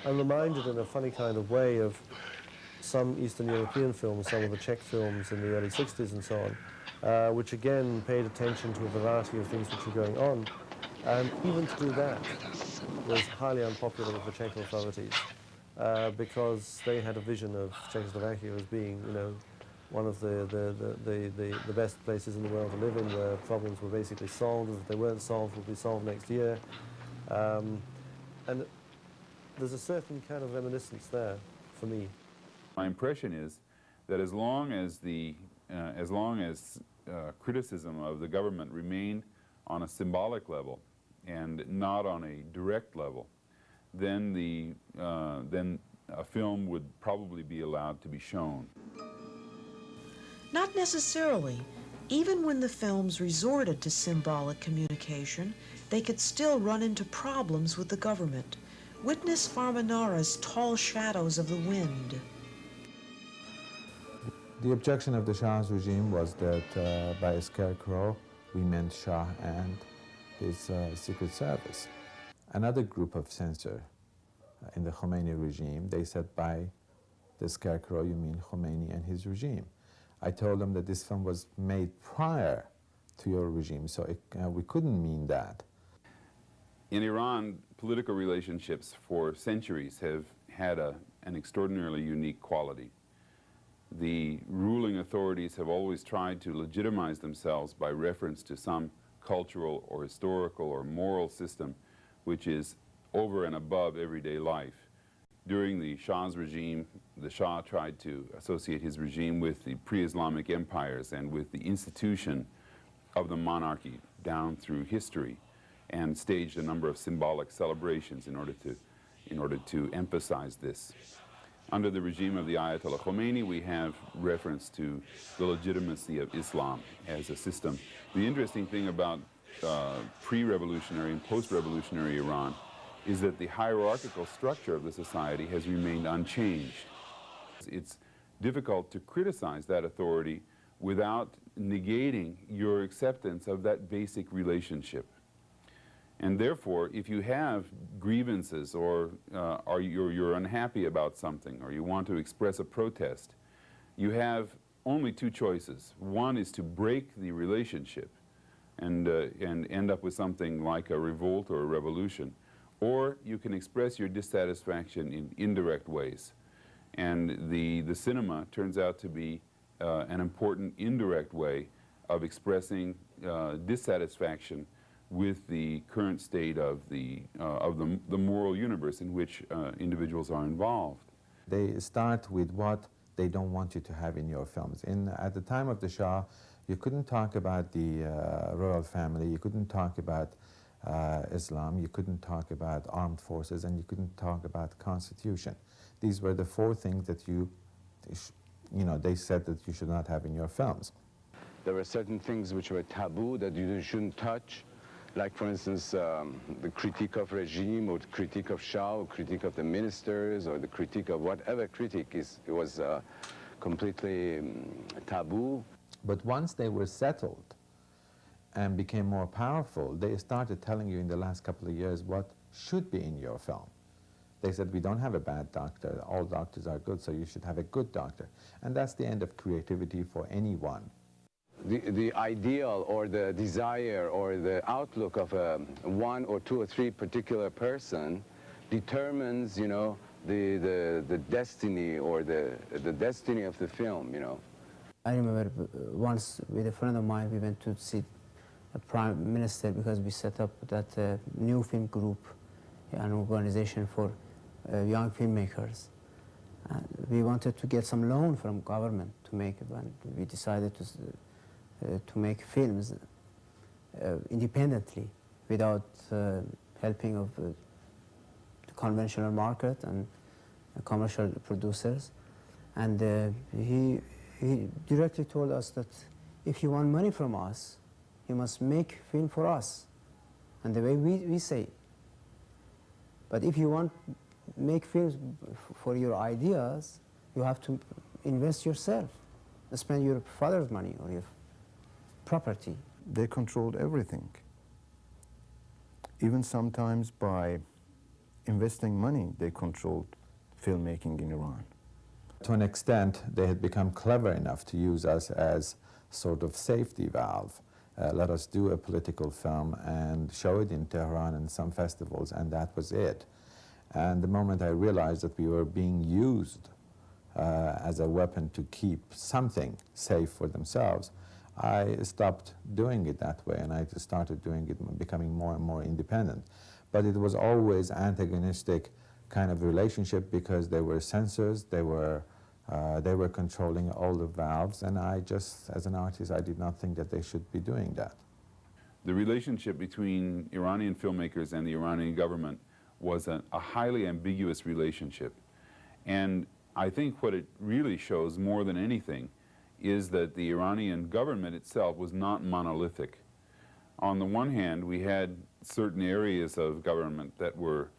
I'm reminded in a funny kind of way of some Eastern European films, some of the Czech films in the early 60s and so on, which again paid attention to a variety of things which were going on. And even to do that was highly unpopular with the Czech authorities, because they had a vision of Czechoslovakia as being, one of the best places in the world to live in, where problems were basically solved. If they weren't solved, would be solved next year. And there's a certain kind of reminiscence there for me. My impression is that as long as criticism of the government remained on a symbolic level and not on a direct level, then then a film would probably be allowed to be shown. Not necessarily. Even when the films resorted to symbolic communication, they could still run into problems with the government. Witness Farmanara's Tall Shadows of the Wind. The objection of the Shah's regime was that by a scarecrow, we meant Shah and his secret service. Another group of censors in the Khomeini regime, they said by the scarecrow, you mean Khomeini and his regime. I told them that this film was made prior to your regime, so we couldn't mean that. In Iran, political relationships for centuries have had an extraordinarily unique quality. The ruling authorities have always tried to legitimize themselves by reference to some cultural or historical or moral system which is over and above everyday life. During the Shah's regime, the Shah tried to associate his regime with the pre-Islamic empires and with the institution of the monarchy down through history, and staged a number of symbolic celebrations in order to emphasize this. Under the regime of the Ayatollah Khomeini, we have reference to the legitimacy of Islam as a system. The interesting thing about pre-revolutionary and post-revolutionary Iran is that the hierarchical structure of the society has remained unchanged. It's difficult to criticize that authority without negating your acceptance of that basic relationship. And therefore, if you have grievances or you're unhappy about something or you want to express a protest, you have only two choices. One is to break the relationship and end up with something like a revolt or a revolution, or you can express your dissatisfaction in indirect ways. And the cinema turns out to be an important indirect way of expressing dissatisfaction with the current state of the moral universe in which individuals are involved. They start with what they don't want you to have in your films. At the time of the Shah, you couldn't talk about the royal family, you couldn't talk about Islam, you couldn't talk about armed forces, and you couldn't talk about constitution. These were the four things that they said that you should not have in your films. There were certain things which were taboo that you shouldn't touch, like for instance the critique of regime or the critique of Shah or critique of the ministers or the critique of whatever critique was completely taboo. But once they were settled and became more powerful, they started telling you in the last couple of years what should be in your film. They said, we don't have a bad doctor, all doctors are good, so you should have a good doctor. And that's the end of creativity for anyone. The ideal or the desire or the outlook of one or two or three particular person determines, you know, the destiny or the destiny of the film, you know. I remember once with a friend of mine, we went to see the Prime Minister because we set up that new film group, an organization for young filmmakers. And we wanted to get some loan from government to make it, and we decided to make films independently without helping of the conventional market and commercial producers. And he directly told us that if you want money from us, you must make film for us, and the way we say. But if you want make films for your ideas, you have to invest yourself, spend your father's money or your property. They controlled everything. Even sometimes by investing money, they controlled filmmaking in Iran. To an extent, they had become clever enough to use us as sort of safety valve. Let us do a political film and show it in Tehran and some festivals, and that was it. And the moment I realized that we were being used as a weapon to keep something safe for themselves, I stopped doing it that way, and I just started doing it, becoming more and more independent. But it was always antagonistic kind of relationship because they were censors, they were controlling all the valves, and I just, as an artist, I did not think that they should be doing that. The relationship between Iranian filmmakers and the Iranian government was a highly ambiguous relationship. And I think what it really shows more than anything is that the Iranian government itself was not monolithic. On the one hand, we had certain areas of government that were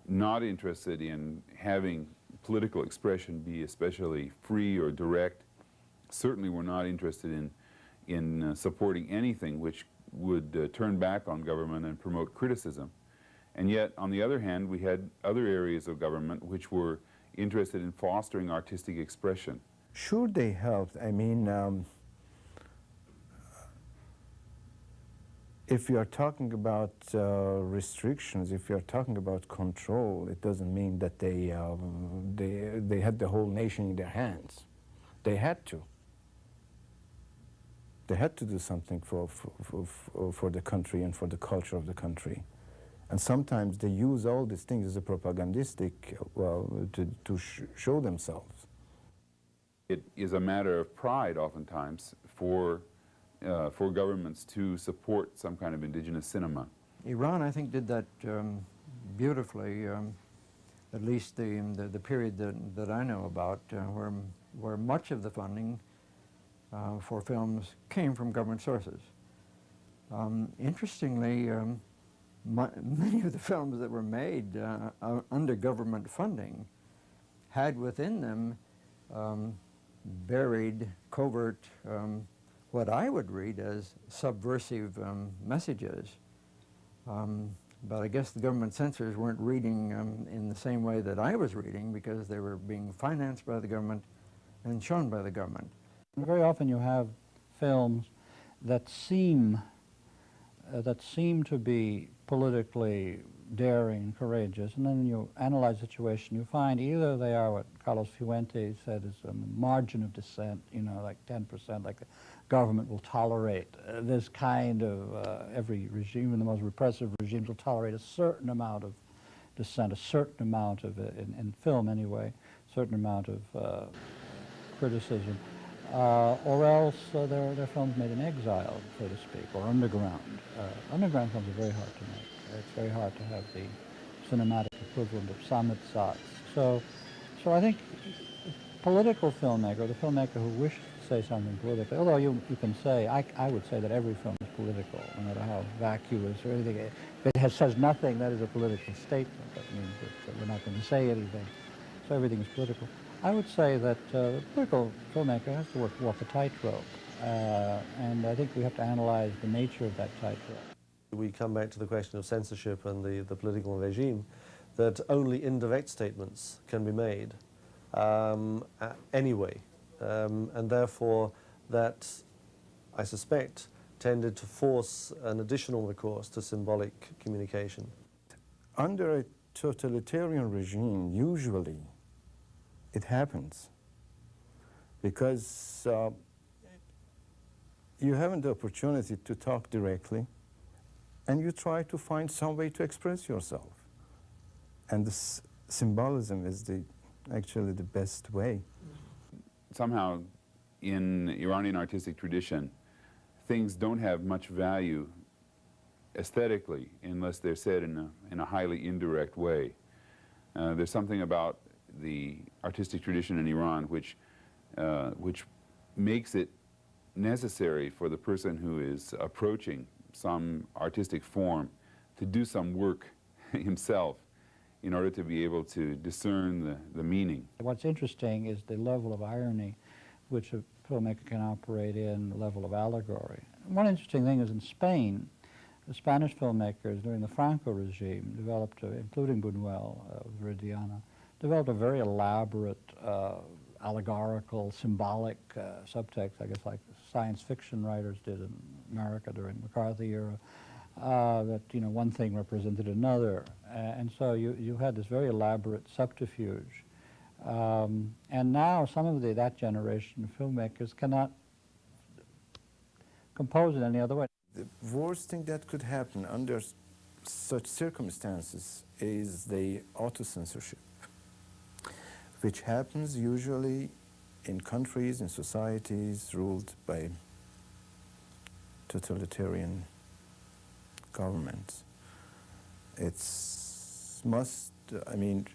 not interested in having political expression be especially free or direct. Certainly were not interested in supporting anything which would turn back on government and promote criticism. And yet, on the other hand, we had other areas of government which were interested in fostering artistic expression. Sure, they helped. I mean, if you are talking about restrictions, if you are talking about control, it doesn't mean that they had the whole nation in their hands. They had to. They had to do something for the country and for the culture of the country. And sometimes they use all these things as a propagandistic, to show themselves. It is a matter of pride oftentimes for governments to support some kind of indigenous cinema. Iran, I think, did that beautifully, at least the period that I know about, where much of the funding for films came from government sources. Interestingly, many of the films that were made under government funding had within them buried, covert, what I would read as subversive messages. But I guess the government censors weren't reading in the same way that I was reading, because they were being financed by the government and shown by the government. Very often you have films that seem to be politically daring and courageous, and then when you analyze the situation, you find either they are what Carlos Fuentes said is a margin of dissent, you know, like 10%, like the government will tolerate this kind of, every regime, even the most repressive regimes will tolerate a certain amount of dissent, a certain amount of, in film anyway, a certain amount of criticism. Or else they're films made in exile, so to speak, or underground. Underground films are very hard to make. It's very hard to have the cinematic equivalent of Samit Sats. So I think political filmmaker, the filmmaker who wishes to say something political, although you can say, I would say that every film is political, no matter how vacuous or anything. If it says nothing, that is a political statement. That means that we're not going to say anything. So everything is political. I would say that the political filmmaker has to walk a tightrope, and I think we have to analyze the nature of that tightrope. We come back to the question of censorship and the political regime, that only indirect statements can be made anyway, and therefore that, I suspect, tended to force an additional recourse to symbolic communication. Under a totalitarian regime, usually it happens because you haven't the opportunity to talk directly, and you try to find some way to express yourself. And this symbolism is actually the best way. Somehow, in Iranian artistic tradition, things don't have much value aesthetically unless they're said in a highly indirect way. There's something about the artistic tradition in Iran which makes it necessary for the person who is approaching some artistic form to do some work himself in order to be able to discern the meaning. What's interesting is the level of irony which a filmmaker can operate in, the level of allegory. One interesting thing is in Spain, the Spanish filmmakers during the Franco regime developed, including Buñuel, Viridiana, developed a very elaborate allegorical, symbolic subtext, I guess like science fiction writers did in America during the McCarthy era, that, you know, one thing represented another. And so you had this very elaborate subterfuge. And now some of that generation of filmmakers cannot compose in any other way. The worst thing that could happen under such circumstances is the auto-censorship, which happens usually in countries, in societies ruled by totalitarian governments. It's must, I mean,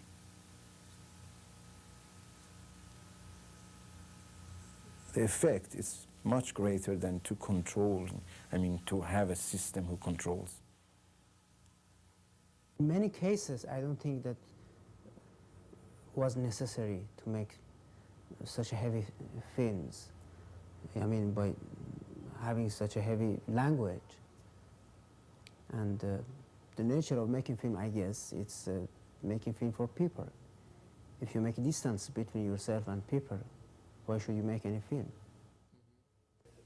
the effect is much greater than to control, I mean, to have a system who controls. In many cases, I don't think that was necessary to make such heavy films. I mean, by having such a heavy language. And the nature of making film, I guess, it's making film for people. If you make a distance between yourself and people, why should you make any film?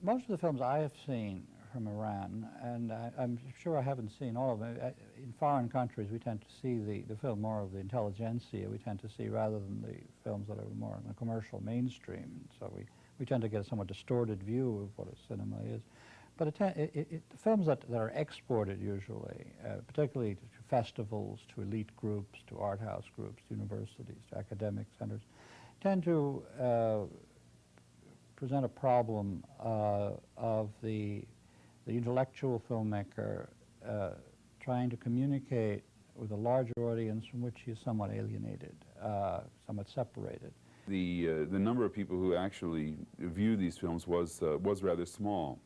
Most of the films I have seen from Iran, and I'm sure I haven't seen all of them. In foreign countries, we tend to see the film more of the intelligentsia. We tend to see rather than the films that are more in the commercial mainstream. So we tend to get a somewhat distorted view of what a cinema is. But the films that are exported usually, particularly to festivals, to elite groups, to art house groups, to universities, to academic centers, tend to present a problem of the intellectual filmmaker trying to communicate with a larger audience from which he is somewhat alienated, somewhat separated. The number of people who actually view these films was rather small.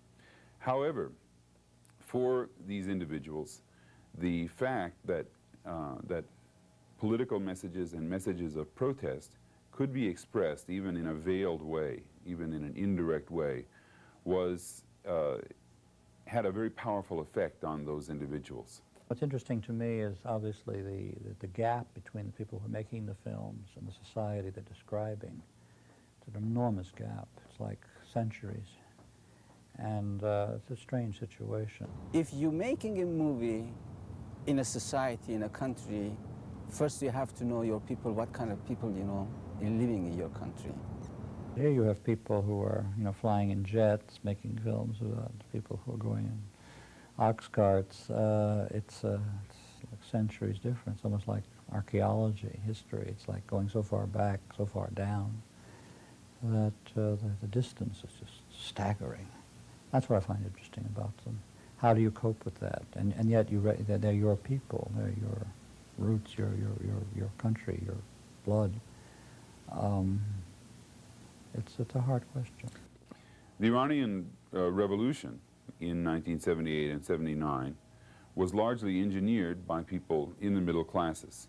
However, for these individuals, the fact that that political messages and messages of protest could be expressed even in a veiled way, even in an indirect way, was had a very powerful effect on those individuals. What's interesting to me is obviously the gap between the people who are making the films and the society they're describing. It's an enormous gap. It's like centuries. And it's a strange situation. If you're making a movie in a society, in a country, first you have to know your people, what kind of people, you know, are living in your country. Here you have people who are, flying in jets, making films about people who are going in ox carts. It's like centuries different. It's almost like archaeology, history. It's like going so far back, so far down, that the distance is just staggering. That's what I find interesting about them. How do you cope with that? And yet they're your people. They're your roots, your country, your blood. It's a hard question. The Iranian Revolution in 1978 and 79 was largely engineered by people in the middle classes.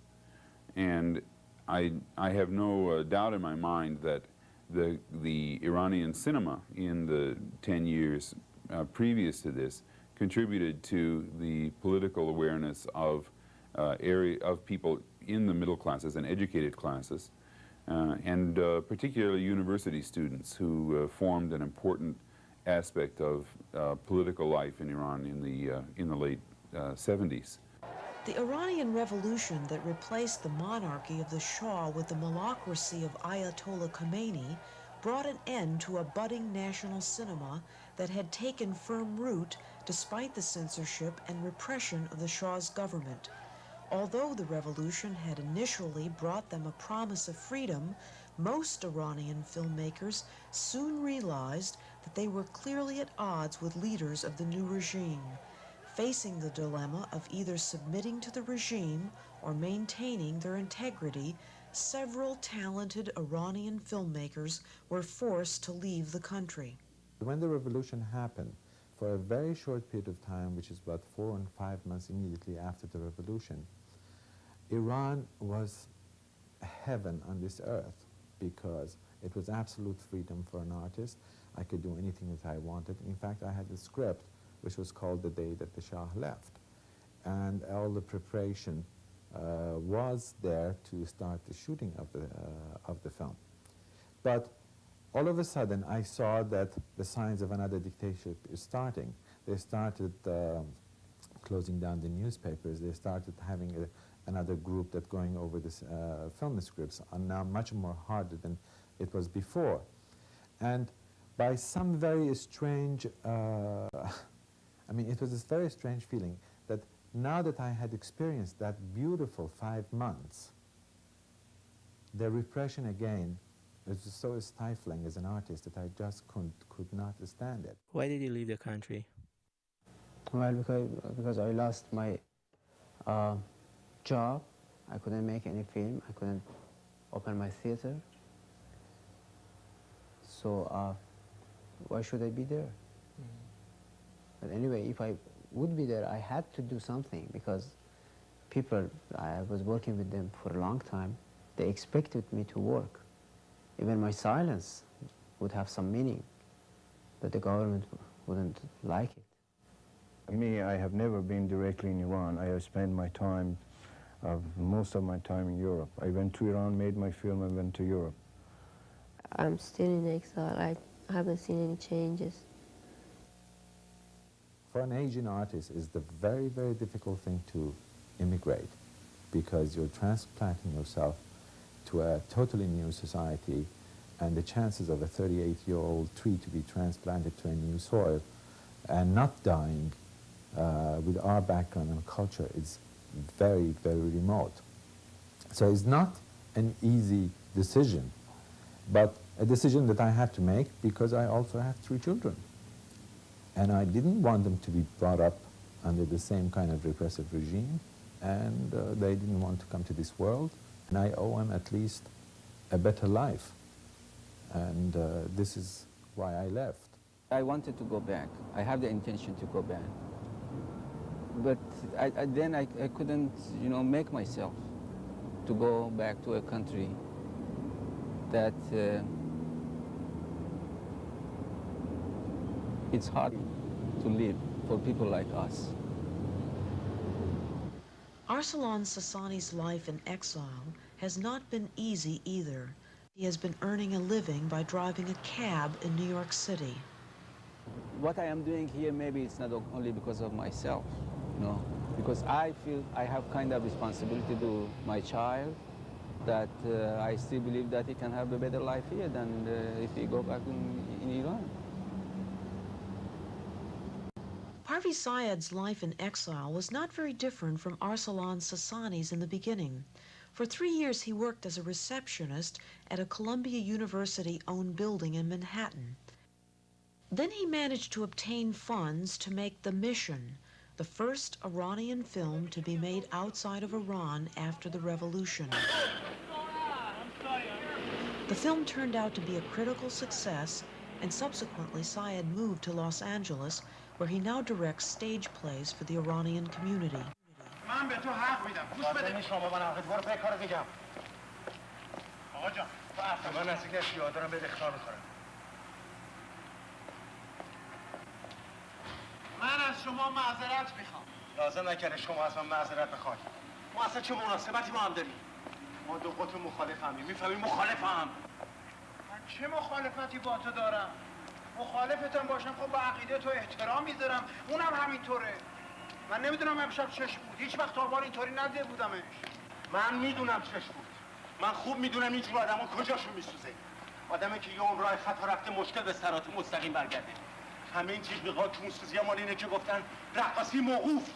And I have no doubt in my mind that the Iranian cinema in the 10 years previous to this contributed to the political awareness of people in the middle classes and educated classes, and particularly university students who formed an important aspect of political life in Iran in the late 70s. The Iranian Revolution that replaced the monarchy of the Shah with the malacracy of Ayatollah Khomeini brought an end to a budding national cinema that had taken firm root despite the censorship and repression of the Shah's government. Although the revolution had initially brought them a promise of freedom, most Iranian filmmakers soon realized that they were clearly at odds with leaders of the new regime. Facing the dilemma of either submitting to the regime or maintaining their integrity, several talented Iranian filmmakers were forced to leave the country. When the revolution happened, for a very short period of time, which is about 4 and 5 months immediately after the revolution, Iran was heaven on this earth because it was absolute freedom for an artist. I could do anything that I wanted. In fact, I had a script which was called The Day That the Shah Left. And all the preparation was there to start the shooting of the film. But all of a sudden, I saw that the signs of another dictatorship is starting. They started closing down the newspapers. They started having another group that going over this film scripts are now much more harder than it was before. And by some very strange, I mean, it was this very strange feeling that now that I had experienced that beautiful 5 months, the repression again was just so stifling as an artist that I just could not stand it. Why did you leave the country? Well, because I lost my job I couldn't make any film. I couldn't open my theater. So why should I be there? But anyway, if I would be there, I had to do something because people, I was working with them for a long time, they expected me to work. Even my silence would have some meaning, but the government wouldn't like it. Me, I have never been directly in Iran. I have spent my time, most of my time in Europe. I went to Iran, made my film, and went to Europe. I'm still in exile. I haven't seen any changes. For an Asian artist, it's the very, very difficult thing to immigrate because you're transplanting yourself to a totally new society, and the chances of a 38-year-old tree to be transplanted to a new soil and not dying with our background and culture is very, very remote. So it's not an easy decision, but a decision that I had to make because I also have 3 children. And I didn't want them to be brought up under the same kind of repressive regime, and they didn't want to come to this world, and I owe them at least a better life. And this is why I left. I wanted to go back. I have the intention to go back. But then I couldn't, make myself to go back to a country that it's hard to live for people like us. Arsalan Sassani's life in exile has not been easy either. He has been earning a living by driving a cab in New York City. What I am doing here, maybe it's not only because of myself, because I feel I have kind of responsibility to my child, that I still believe that he can have a better life here than if he go back in Iran. Parviz Sayed's life in exile was not very different from Arsalan Sassani's in the beginning. For 3 years he worked as a receptionist at a Columbia University-owned building in Manhattan. Then he managed to obtain funds to make The Mission, the first Iranian film to be made outside of Iran after the revolution. The film turned out to be a critical success, and subsequently Sayed moved to Los Angeles, where he now directs stage plays for the Iranian community. من به تو حق میدم. گوش بده. شما من حقت برو پی کارو میگم. آقا جان، من نزدیک اشیاء دارم به اخطار میخورم. من از شما معذرت میخوام. لازم نکنه شما از من معذرت بخواید. ما اصلا چه مناسبتی با هم داریم؟ ما دو قطب مخالفم. میفهمی مخالفم. من چه مخالفتی با تو دارم؟ مخالفتم باشم خب به عقیده تو احترام میذارم. اونم همینطوره. من نمیدونم امشب چش بود. هیچ وقت تابان اینطوری ندیده بودمش. من میدونم چش بود. من خوب میدونم اینجور آدما کجاشون میسوزه. آدمی که یه عمر راه خطا رفته مشکل به سرات مستقیم برگرده. همه این تیغیقات کونسوزی مال اینه که گفتن رقاصی موقوف،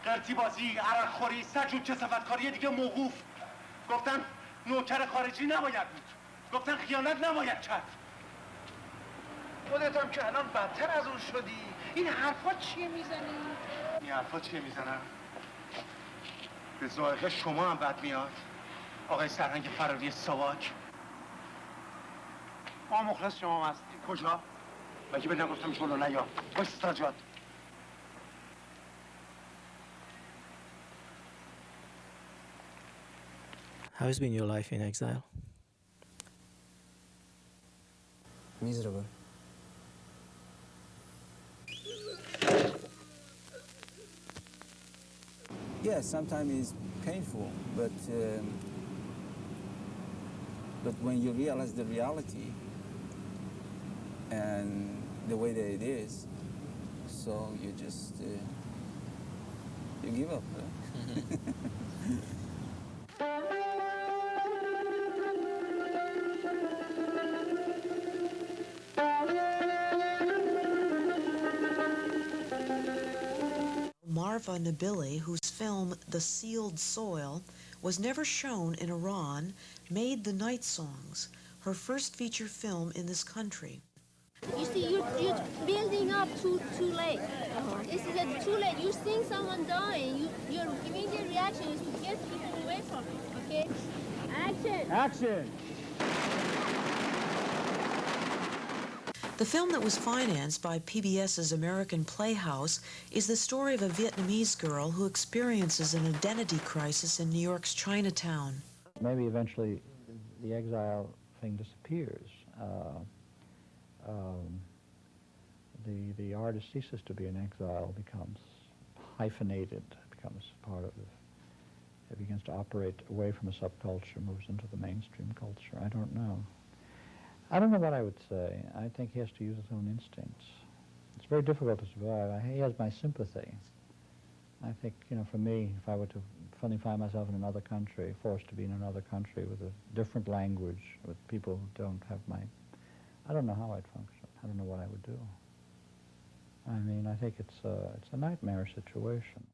قرتی بازی، عرق خوری، سجود کثافتکاری دیگه موقوف. گفتن نوکر خارجی نباید بود. گفتن خیانت نباید کرد. خودت هم که الان بدتر از اون شدی. این حرفا چیه میزنی؟ این حرفا چیه میزنم؟ به ذائقه شما هم بد میاد. آقای سرهنگ فراری ساواک. ما مخلص شما هستیم. کجا؟ مگه به نگفتم جلو نیا. بایستا جاد. How has been your life in exile? Miserable. Yes, sometimes it's painful, but when you realize the reality and the way that it is, so you just you give up. Marva Nabili, whose film The Sealed Soil was never shown in Iran, made The Night Songs, her first feature film in this country. You see, you're building up too late. This is too late. You're seeing someone dying. Your immediate reaction is to get people away from it. Action! Action! The film that was financed by PBS's American Playhouse is the story of a Vietnamese girl who experiences an identity crisis in New York's Chinatown. Maybe eventually the exile thing disappears. The artist ceases to be in exile, becomes hyphenated, becomes part of it begins to operate away from a subculture, moves into the mainstream culture. I don't know. I don't know what I would say. I think he has to use his own instincts. It's very difficult to survive. He has my sympathy. I think, you know, for me, if I were to suddenly find myself in another country, forced to be in another country with a different language, with people who don't have my... I don't know how I'd function. I don't know what I would do. I mean, I think it's a nightmare situation.